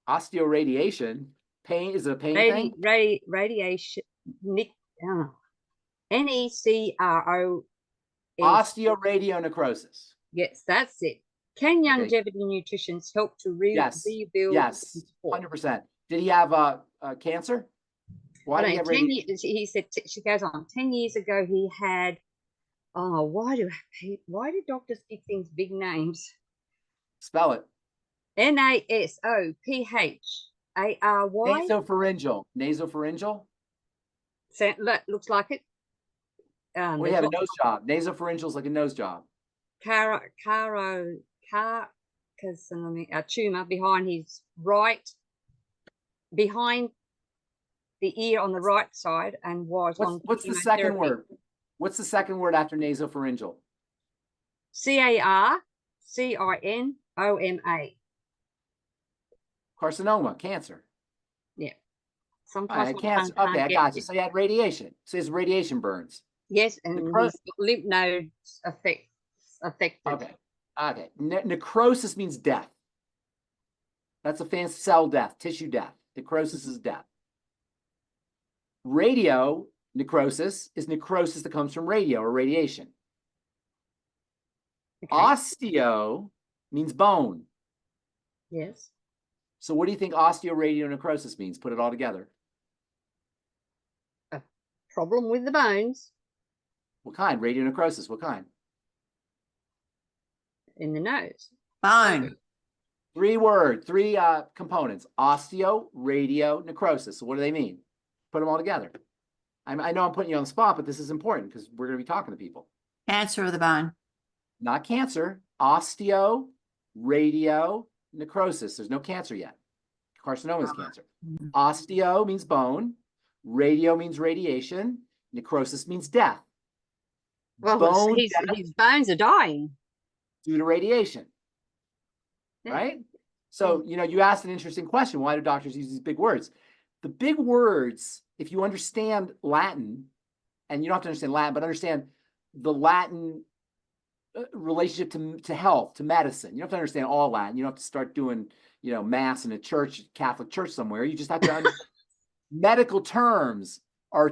Osteoradiation? Pain? Is it a pain thing? Radiation. NECRO. Osteoradionecrosis. Yes, that's it. Can longevity nutritions help to rebuild? Yes, 100%. Did he have cancer? Why do you have 10 radiation? years, he said, she goes on, 10 years ago he had, oh, why do doctors give things big names? Spell it. Nasophary. Nasopharyngeal. Nasopharyngeal? Looks like it. We have a nose job. Nasopharyngeal is like a nose job. Because a tumor behind his behind the ear on the right side, and was on What's the second word? What's the second word after nasopharyngeal? Carcinoma. Carcinoma, cancer. Yeah. All Sometimes right, cancer. Okay, I got you. So you had radiation. So it's radiation burns. Yes, and his lymph nodes affected. Okay. Okay. Necrosis means death. That's a fancy cell death, tissue death. Necrosis is death. Radio necrosis is necrosis that comes from radio or radiation. Okay. Osteo means bone. Yes. So what do you think osteoradionecrosis means? Put it all together. A problem with the bones What kind? Radionecrosis. What kind? in the nose. Bone. Three components. Osteo, radio, necrosis. So what do they mean? Put them all together. I know I'm putting you on the spot, but this is important because we're going to be talking to people. Cancer of the bone. Not cancer. Osteo, radio, necrosis. There's no cancer yet. Carcinoma is cancer. Osteo means bone. Radio means radiation. Necrosis means death. Well, his bones are dying due to radiation. Yeah. Right? So, you asked an interesting question. Why do doctors use these big words? The big words, if you understand Latin, and you don't have to understand Latin, but understand the Latin relationship to health, to medicine. You don't have to understand all Latin. You don't have to start doing, mass in a church, Catholic church somewhere. You just have to understand medical terms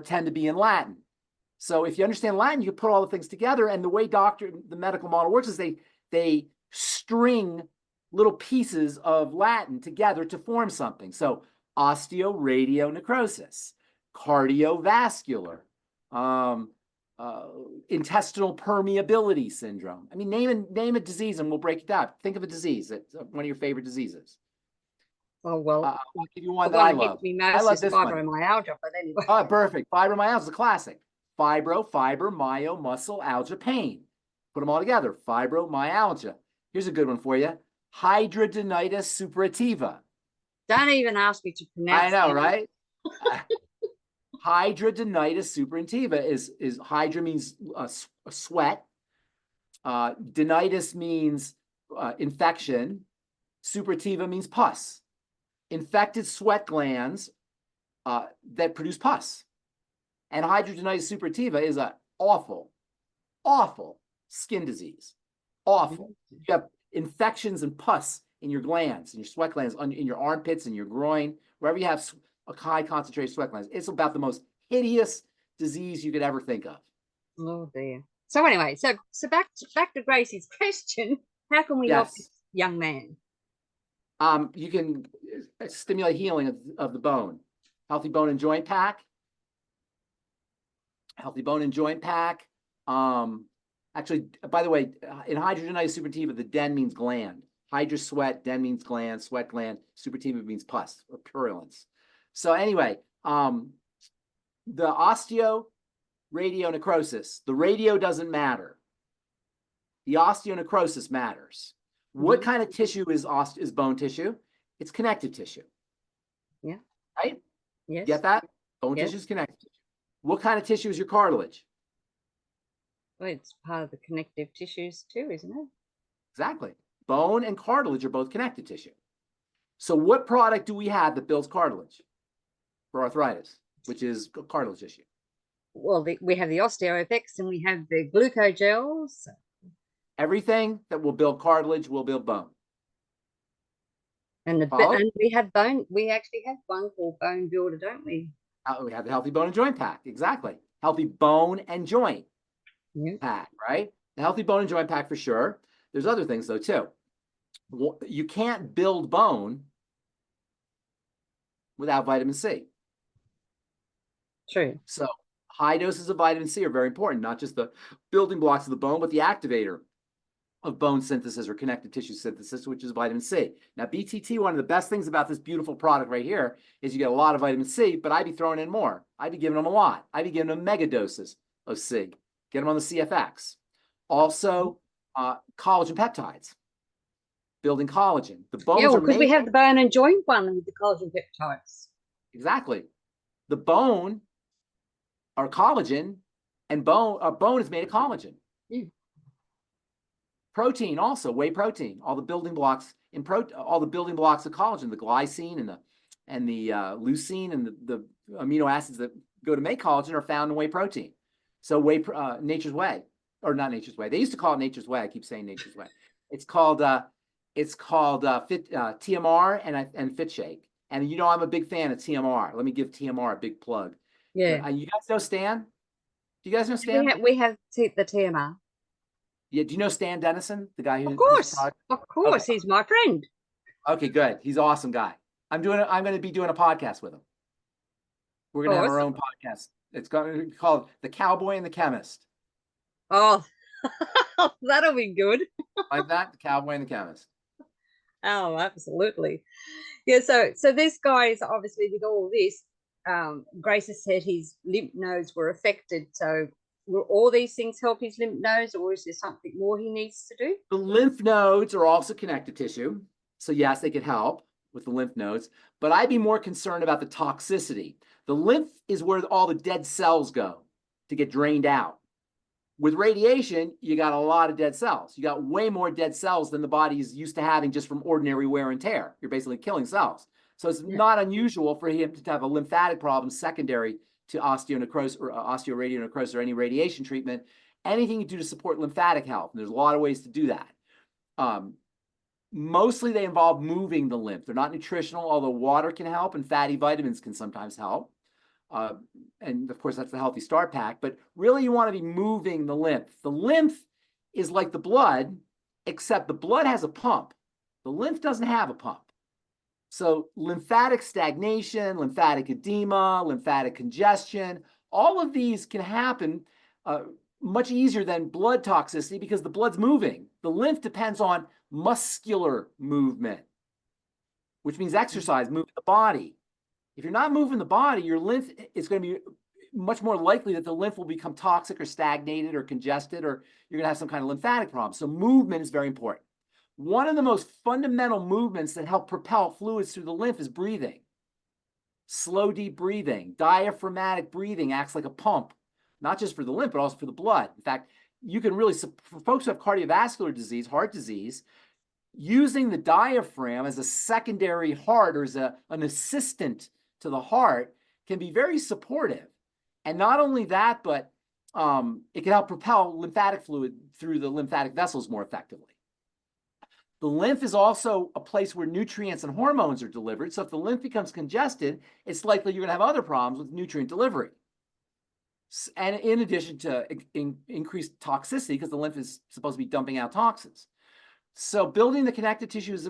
tend to be in Latin. So if you understand Latin, you can put all the things together. And the way the medical model works is they string little pieces of Latin together to form something. So osteoradionecrosis, cardiovascular, intestinal permeability syndrome. I mean, name a disease and we'll break it down. Think of a disease that's one of your favorite diseases. Oh, well, I'll give you one that I love. I love this fibromyalgia, one. But anyway. Oh, perfect. Fibromyalgia is a classic. Fiber, myo, muscle, algia, pain. Put them all together. Fibromyalgia. Here's a good one for you. Hidradenitis suppurativa. Don't even ask me to pronounce it. I know, right? Hidradenitis suppurativa is hydra means a sweat. Denitis means infection. Suppurativa means pus. Infected sweat glands that produce pus. And hidradenitis suppurativa is an awful, awful skin disease. Awful. You have infections and pus in your glands, in your sweat glands, in your armpits, in your groin, wherever you have a high concentrated sweat glands. It's about the most hideous disease you could ever think of. Oh dear. So anyway, so back to Gracie's question. How can we help this young man? You can stimulate healing of the bone. Healthy Bone and Joint Pack. Healthy Bone and Joint Pack. Actually, by the way, in hidradenitis suppurativa, the den means gland. Hydra sweat, den means gland, sweat gland. Suppurativa means pus or purulence. So anyway, the osteoradionecrosis, the radio doesn't matter. The osteonecrosis matters. What kind of tissue is bone tissue? It's connective tissue. Yeah. Right? Yes. Get that? Bone tissue is connective tissue. What kind of tissue is your cartilage? Well, it's part of the connective tissues too, isn't it? Exactly. Bone and cartilage are both connective tissue. So what product do we have that builds cartilage for arthritis, which is cartilage tissue? Well, we have the OsteoFX and we have the glucogels. Everything that will build cartilage will build bone. And we have bone. We actually have one called Bone Builder, don't we? We have the Healthy Bone and Joint Pack. Exactly. Healthy Bone and Joint Pack, right? The Healthy Bone and Joint Pack for sure. There's other things though too. You can't build bone without vitamin C. True. So high doses of vitamin C are very important, not just the building blocks of the bone, but the activator of bone synthesis or connective tissue synthesis, which is vitamin C. Now, BTT, one of the best things about this beautiful product right here is you get a lot of vitamin C, but I'd be throwing in more. I'd be giving them a lot. I'd be giving them mega doses of C. Get them on the CFX. Also, collagen peptides, building collagen. The bones Yeah, well, are because we made. have the bone and joint one with the collagen peptides. Exactly. The bone are collagen, and bone is made of collagen. Yeah. Protein also, whey protein, all the building blocks all the building blocks of collagen, the glycine and the leucine and the amino acids that go to make collagen are found in whey protein. So nature's whey, or not nature's whey. They used to call it nature's whey. I keep saying nature's whey. It's called TMR and Fit Shake. And you know I'm a big fan of TMR. Let me give TMR a big plug. Yeah. You guys know Stan? Do you guys know Stan? We have the TMR. Yeah. Do you know Stan Dennison, the guy who? Of course, okay. He's my friend. Okay, good. He's an awesome guy. I'm going to be doing a podcast with him. We're going to have our own podcast. It's going to be called The Cowboy and the Chemist. Oh, that'll be good. Like that, The Cowboy and the Chemist. Oh, absolutely. Yeah. So this guy is obviously with all this. Grace has said his lymph nodes were affected. So will all these things help his lymph nodes, or is there something more he needs to do? The lymph nodes are also connective tissue. So yes, they could help with the lymph nodes, but I'd be more concerned about the toxicity. The lymph is where all the dead cells go to get drained out. With radiation, you got a lot of dead cells. You got way more dead cells than the body is used to having just from ordinary wear and tear. You're basically killing cells. So it's not unusual for him to have a lymphatic problem secondary to osteonecrosis or osteoradionecrosis or any radiation treatment. Anything you do to support lymphatic health. And there's a lot of ways to do that. Mostly they involve moving the lymph. They're not nutritional, although water can help and fatty vitamins can sometimes help. And of course, that's the Healthy Start Pack. But really, you want to be moving the lymph. The lymph is like the blood, except the blood has a pump. The lymph doesn't have a pump. So lymphatic stagnation, lymphatic edema, lymphatic congestion, all of these can happen much easier than blood toxicity because the blood's moving. The lymph depends on muscular movement, which means exercise, moving the body. If you're not moving the body, your lymph is going to be much more likely that the lymph will become toxic or stagnated or congested, or you're going to have some kind of lymphatic problem. So movement is very important. One of the most fundamental movements that help propel fluids through the lymph is breathing. Slow, deep breathing. Diaphragmatic breathing acts like a pump, not just for the lymph, but also for the blood. In fact, you can really, for folks who have cardiovascular disease, heart disease, using the diaphragm as a secondary heart or as an assistant to the heart can be very supportive. And not only that, but it can help propel lymphatic fluid through the lymphatic vessels more effectively. The lymph is also a place where nutrients and hormones are delivered. So if the lymph becomes congested, it's likely you're going to have other problems with nutrient delivery. And in addition to increased toxicity, because the lymph is supposed to be dumping out toxins. So building the connective tissue is,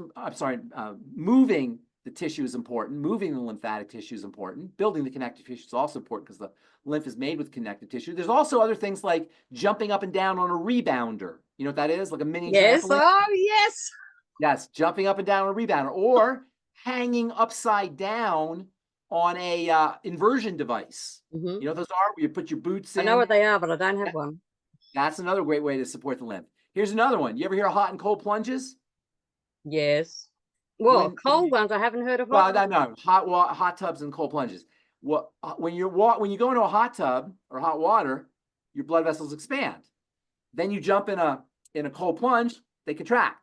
moving the tissue is important. Moving the lymphatic tissue is important. Building the connective tissue is also important because the lymph is made with connective tissue. There's also other things like jumping up and down on a rebounder. You know what that is? Like a mini Yes. trampoline? Oh, yes. Yes, jumping up and down on a rebounder or hanging upside down on a inversion device. Mm-hmm. You know what those are? Where you put your boots in. I know what they are, but I don't have one. That's another great way to support the lymph. Here's another one. You ever hear of hot and cold plunges? Yes. Well, cold ones I haven't heard of. Well, no, hot tubs and cold plunges. Well, when you go into a hot tub or hot water, your blood vessels expand. Then you jump in a cold plunge, they contract.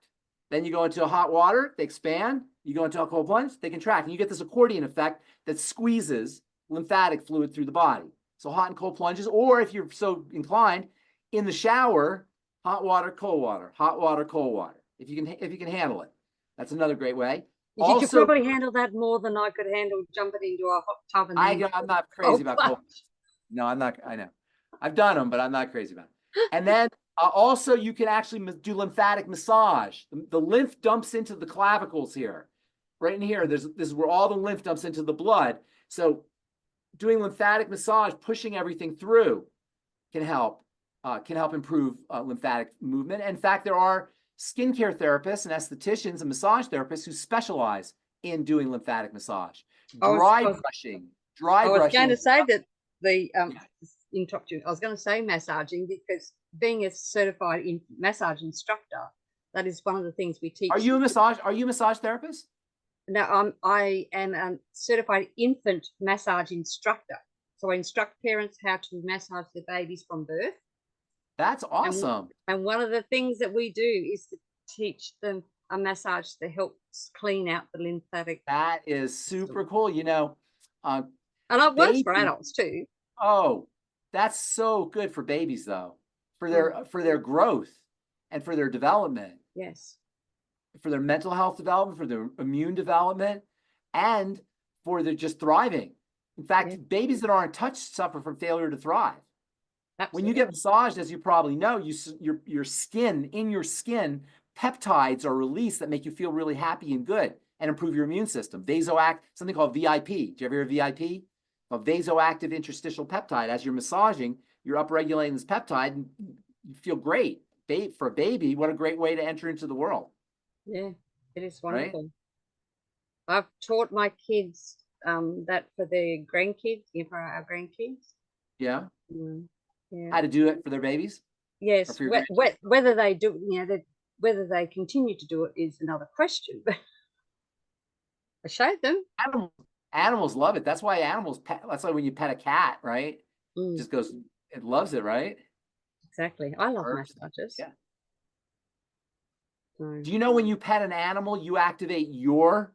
Then you go into a hot water, they expand. You go into a cold plunge, they contract. And you get this accordion effect that squeezes lymphatic fluid through the body. So hot and cold plunges, or if you're so inclined, in the shower, hot water, cold water, hot water, cold water. If you can handle it, that's another great way. You could probably handle that more than I could handle jumping into a hot tub. I'm not crazy about cold. No, I'm not. I know. I've done them, but I'm not crazy about it. And then also, you can actually do lymphatic massage. The lymph dumps into the clavicles here, right in here. This is where all the lymph dumps into the blood. So doing lymphatic massage, pushing everything through can help improve lymphatic movement. In fact, there are skincare therapists and estheticians and massage therapists who specialize in doing lymphatic massage. Dry brushing. I was going to say that interrupt you. I was going to say massaging, because being a certified massage instructor, that is one of the things we teach. Are you a massage therapist? No, I am a certified infant massage instructor. So I instruct parents how to massage their babies from birth. That's awesome. And one of the things that we do is to teach them a massage that helps clean out the lymphatic. That is super cool. You know, and I've worked for adults too. Oh, that's so good for babies, though, for their growth and for their development. Yes. For their mental health development, for their immune development, and for their just thriving. In fact, babies that aren't touched suffer from failure to thrive. Absolutely. When you get massaged, as you probably know, your skin, peptides are released that make you feel really happy and good and improve your immune system. Something called VIP. Did you ever hear of VIP? A vasoactive interstitial peptide. As you're massaging, you're upregulating this peptide and you feel great. For a baby, what a great way to enter into the world. Yeah, it is wonderful. Right? I've taught my kids that for their grandkids, for our grandkids. Yeah. Yeah. How to do it for their babies? Yes. Whether they do, whether they continue to do it is another question. But I showed them. Animals love it. That's why that's why when you pet a cat, right? It just goes, it loves it, right? Exactly. I love massages. Yeah. Do you know when you pet an animal, you activate your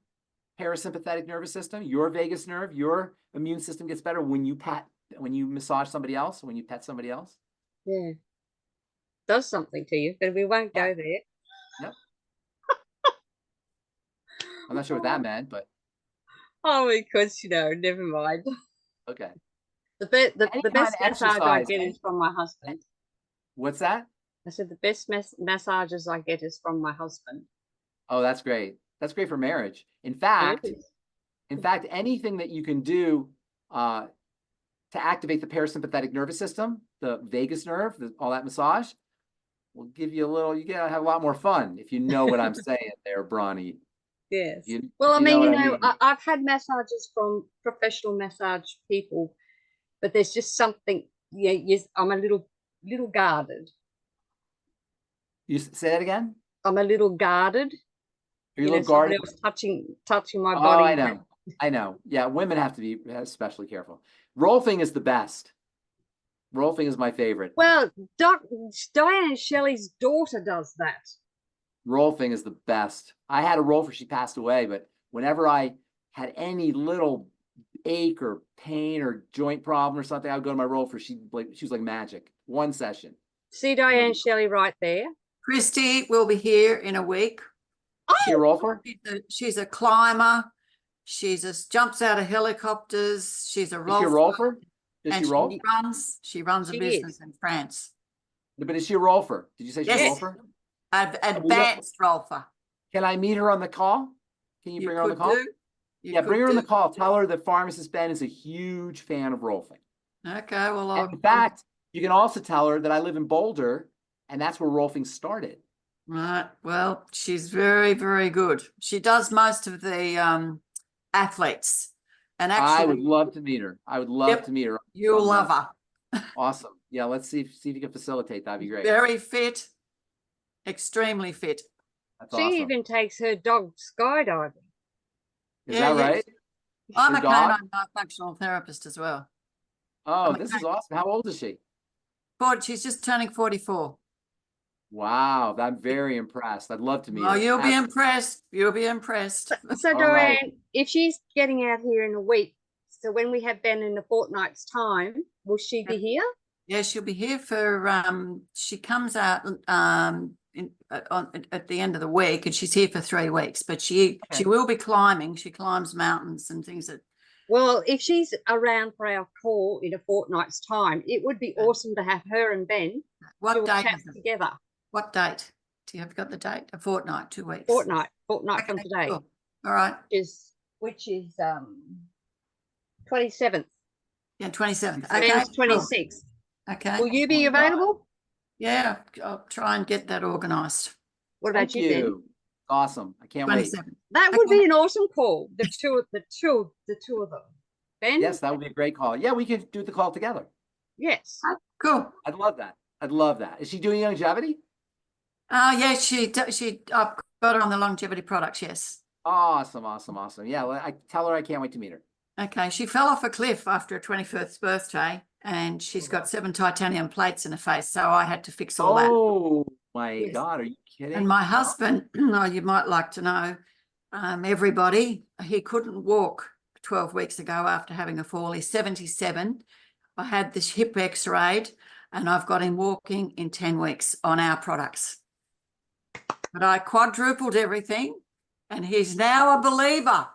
parasympathetic nervous system, your vagus nerve, your immune system gets better when you massage somebody else, when you pet somebody else? Yeah. Does something to you, but we won't go there. Yep. I'm not sure what that meant, but. Oh, because, never mind. Okay. The best massage I get is from my husband. What's that? I said the best massages I get is from my husband. Oh, that's great. That's great for marriage. In fact, anything that you can do to activate the parasympathetic nervous system, the vagus nerve, all that massage, will give you you gotta have a lot more fun if you know what I'm saying there, Bronie. Yes. I've had massages from professional massage people, but there's just something. Yes, I'm a little guarded. You say that again? I'm a little guarded. Are you a little guarded? Touching my body. Oh, I know. Yeah, women have to be especially careful. Rolfing is the best. Rolfing is my favorite. Well, Diane Shelley's daughter does that. Rolfing is the best. I had a rolfer, she passed away, but whenever I had any little ache or pain or joint problem or something, I would go to my rolfer. She was like magic. One session. See Diane Shelley right there. Christy will be here in a week. Is she a rolfer? She's a climber. She just jumps out of helicopters. She's a rolfer. Is she a rolfer? Does she roll? She runs a business in France. But is she a rolfer? Did you say she's a rolfer? Advanced rolfer. Can I meet her on the call? Can you bring her on the call? Bring her on the call. Tell her that Pharmacist Ben is a huge fan of rolfing. Okay, well, in fact, you can also tell her that I live in Boulder, and that's where rolfing started. Right. Well, she's very, very good. She does most of the athletes. And actually, I would love to meet her. I would love to meet her. You'll love her. Awesome. Yeah, let's see if you can facilitate. That'd be great. Very fit. Extremely fit. That's awesome. She even takes her dog skydiving. Is that right? I'm a canine functional therapist as well. Oh, this is awesome. How old is she? She's just turning 44. Wow, I'm very impressed. I'd love to meet her. Oh, you'll be impressed. You'll be impressed. So Diane, if she's getting out here in a week, so when we have Ben in a fortnight's time, will she be here? Yeah, she'll be here for she comes out at the end of the week, and she's here for 3 weeks, but she will be climbing. She climbs mountains and things that. Well, if she's around for our call in a fortnight's time, it would be awesome to have her and Ben chat together. What date? Do you have got the date? A fortnight, 2 weeks. Fortnight from today. Cool. All right. Which is 27th. Yeah, 27th. Ben's Okay. cool. 26th. Okay. Will you be Oh my God. available? Yeah, I'll try and get that organised. What about Thank you, Ben? you. Awesome. I can't wait. 27th. That would Okay. be an awesome call. The two of them. Ben? Yes, that would be a great call. Yeah, we could do the call together. Yes. Cool. I'd love that. I'd love that. Is she doing longevity? Yeah, I've got her on the longevity products, yes. Awesome, awesome, awesome. Yeah, well, I tell her I can't wait to meet her. Okay, she fell off a cliff after her 21st birthday and she's got 7 titanium plates in her face, so I had to fix all that. Oh my Yes. God, are you kidding? And my No. husband, oh, you might like to know, everybody, he couldn't walk 12 weeks ago after having a fall. He's 77. I had this hip x-rayed and I've got him walking in 10 weeks on our products. But I quadrupled everything and he's now a believer.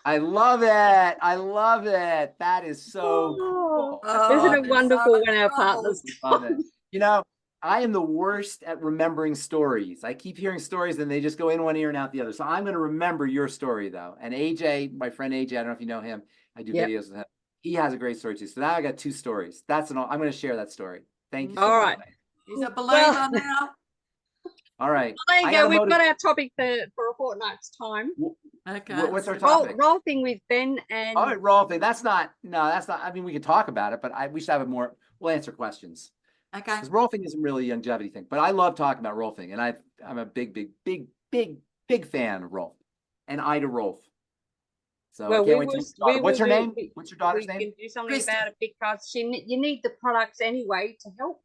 I love it. I love it. That is so cool. Isn't Oh, it it's wonderful so when our trouble. partners Love it. You know, I am the worst at remembering stories. I keep hearing stories and they just go in one ear and out the other. So I'm going to remember your story though. And AJ, my friend AJ, I don't know if you know him. I do Yep. videos with him. He has a great story too. So now I got 2 stories. I'm going to share that story. Thank you so All much. right. Diane. He's a believer Well- now. All right. There you I go. gotta We've motivate- got our topic for a fortnight's time. Okay. What's our topic? Rolfing with Ben and All right, Rolfing. That's not. I mean, we can talk about it, but we should have it more. We'll answer questions. Okay. Because rolfing isn't really a longevity thing, but I love talking about rolfing, and I'm a big fan of Rolf, and Ida Rolf. So I can't wait to meet your daughter. What's her name? What's your daughter's we name? can do something Christy. about it because you need the products anyway to help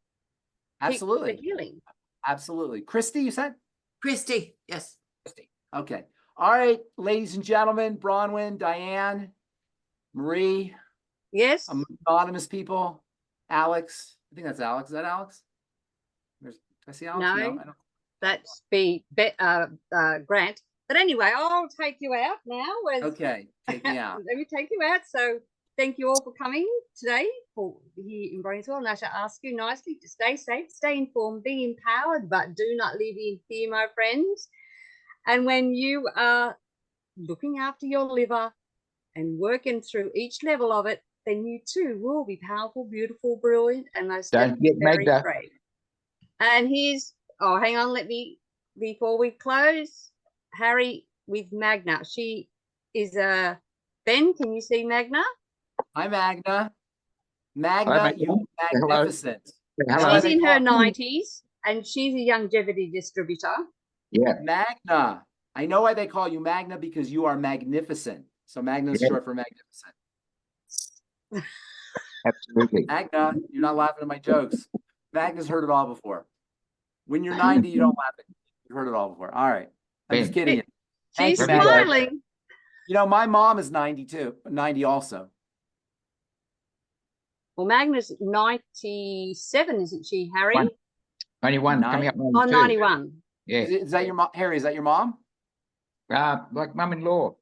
kick Absolutely, the healing. absolutely. Christy, you said? Christy, yes. Christy. Okay. All right, ladies and gentlemen, Bronwyn, Diane, Marie, Yes. anonymous people, Alex. I think that's Alex. Is that Alex? Did I see Alex? No. I don't. That's Grant. But anyway, I'll take you out now. Okay, take me out. Let me take you out. So thank you all for coming today for here in Bronie. And I shall ask you nicely to stay safe, stay informed, be empowered, but do not live in fear, my friends. And when you are looking after your liver and working through each level of it, then you too will be powerful, beautiful, brilliant, and most Don't definitely get very Magda. brave. And hang on, before we close, Harry with Magna. She is Ben, can you see Magna? Hi, Magna. Magna, Magna. you Hello. magnificent. Hello. She's they in her call- 90s and she's a longevity distributor. Yeah, Magna. I know why they call you Magna, because you are magnificent. So Magna is Yeah. short for magnificent. absolutely. Magna, you're not laughing at my jokes. Magna's heard it all before. When you're 90, you don't laugh at it. You've heard it all before. All right. I'm just Ben. kidding you. Thank She's you, Magna. smiling. You know, my mom is 90 also. Well, Magna's 97, isn't she, Harry? One. Only one Nine. coming up. Oh, 92. 91. Yeah, Is that your mom? Harry, is that your mom? like mum-in-law,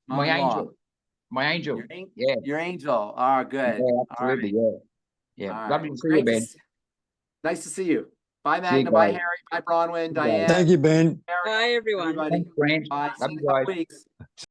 my Mom-in-law. angel, my angel. Your, an- Yeah, your angel. Oh, good. yeah, All right. absolutely. Yeah, yeah. All Lovely right. to see Great you, Ben. Nice to see you. Bye, See you Magna. Bye, guys. Harry. Bye, Bronwyn. See you guys. Diane. Thank you, Ben. Harry, Bye, everyone. everybody. Thanks, Grant. Bye. Love See you in you a couple guys. weeks.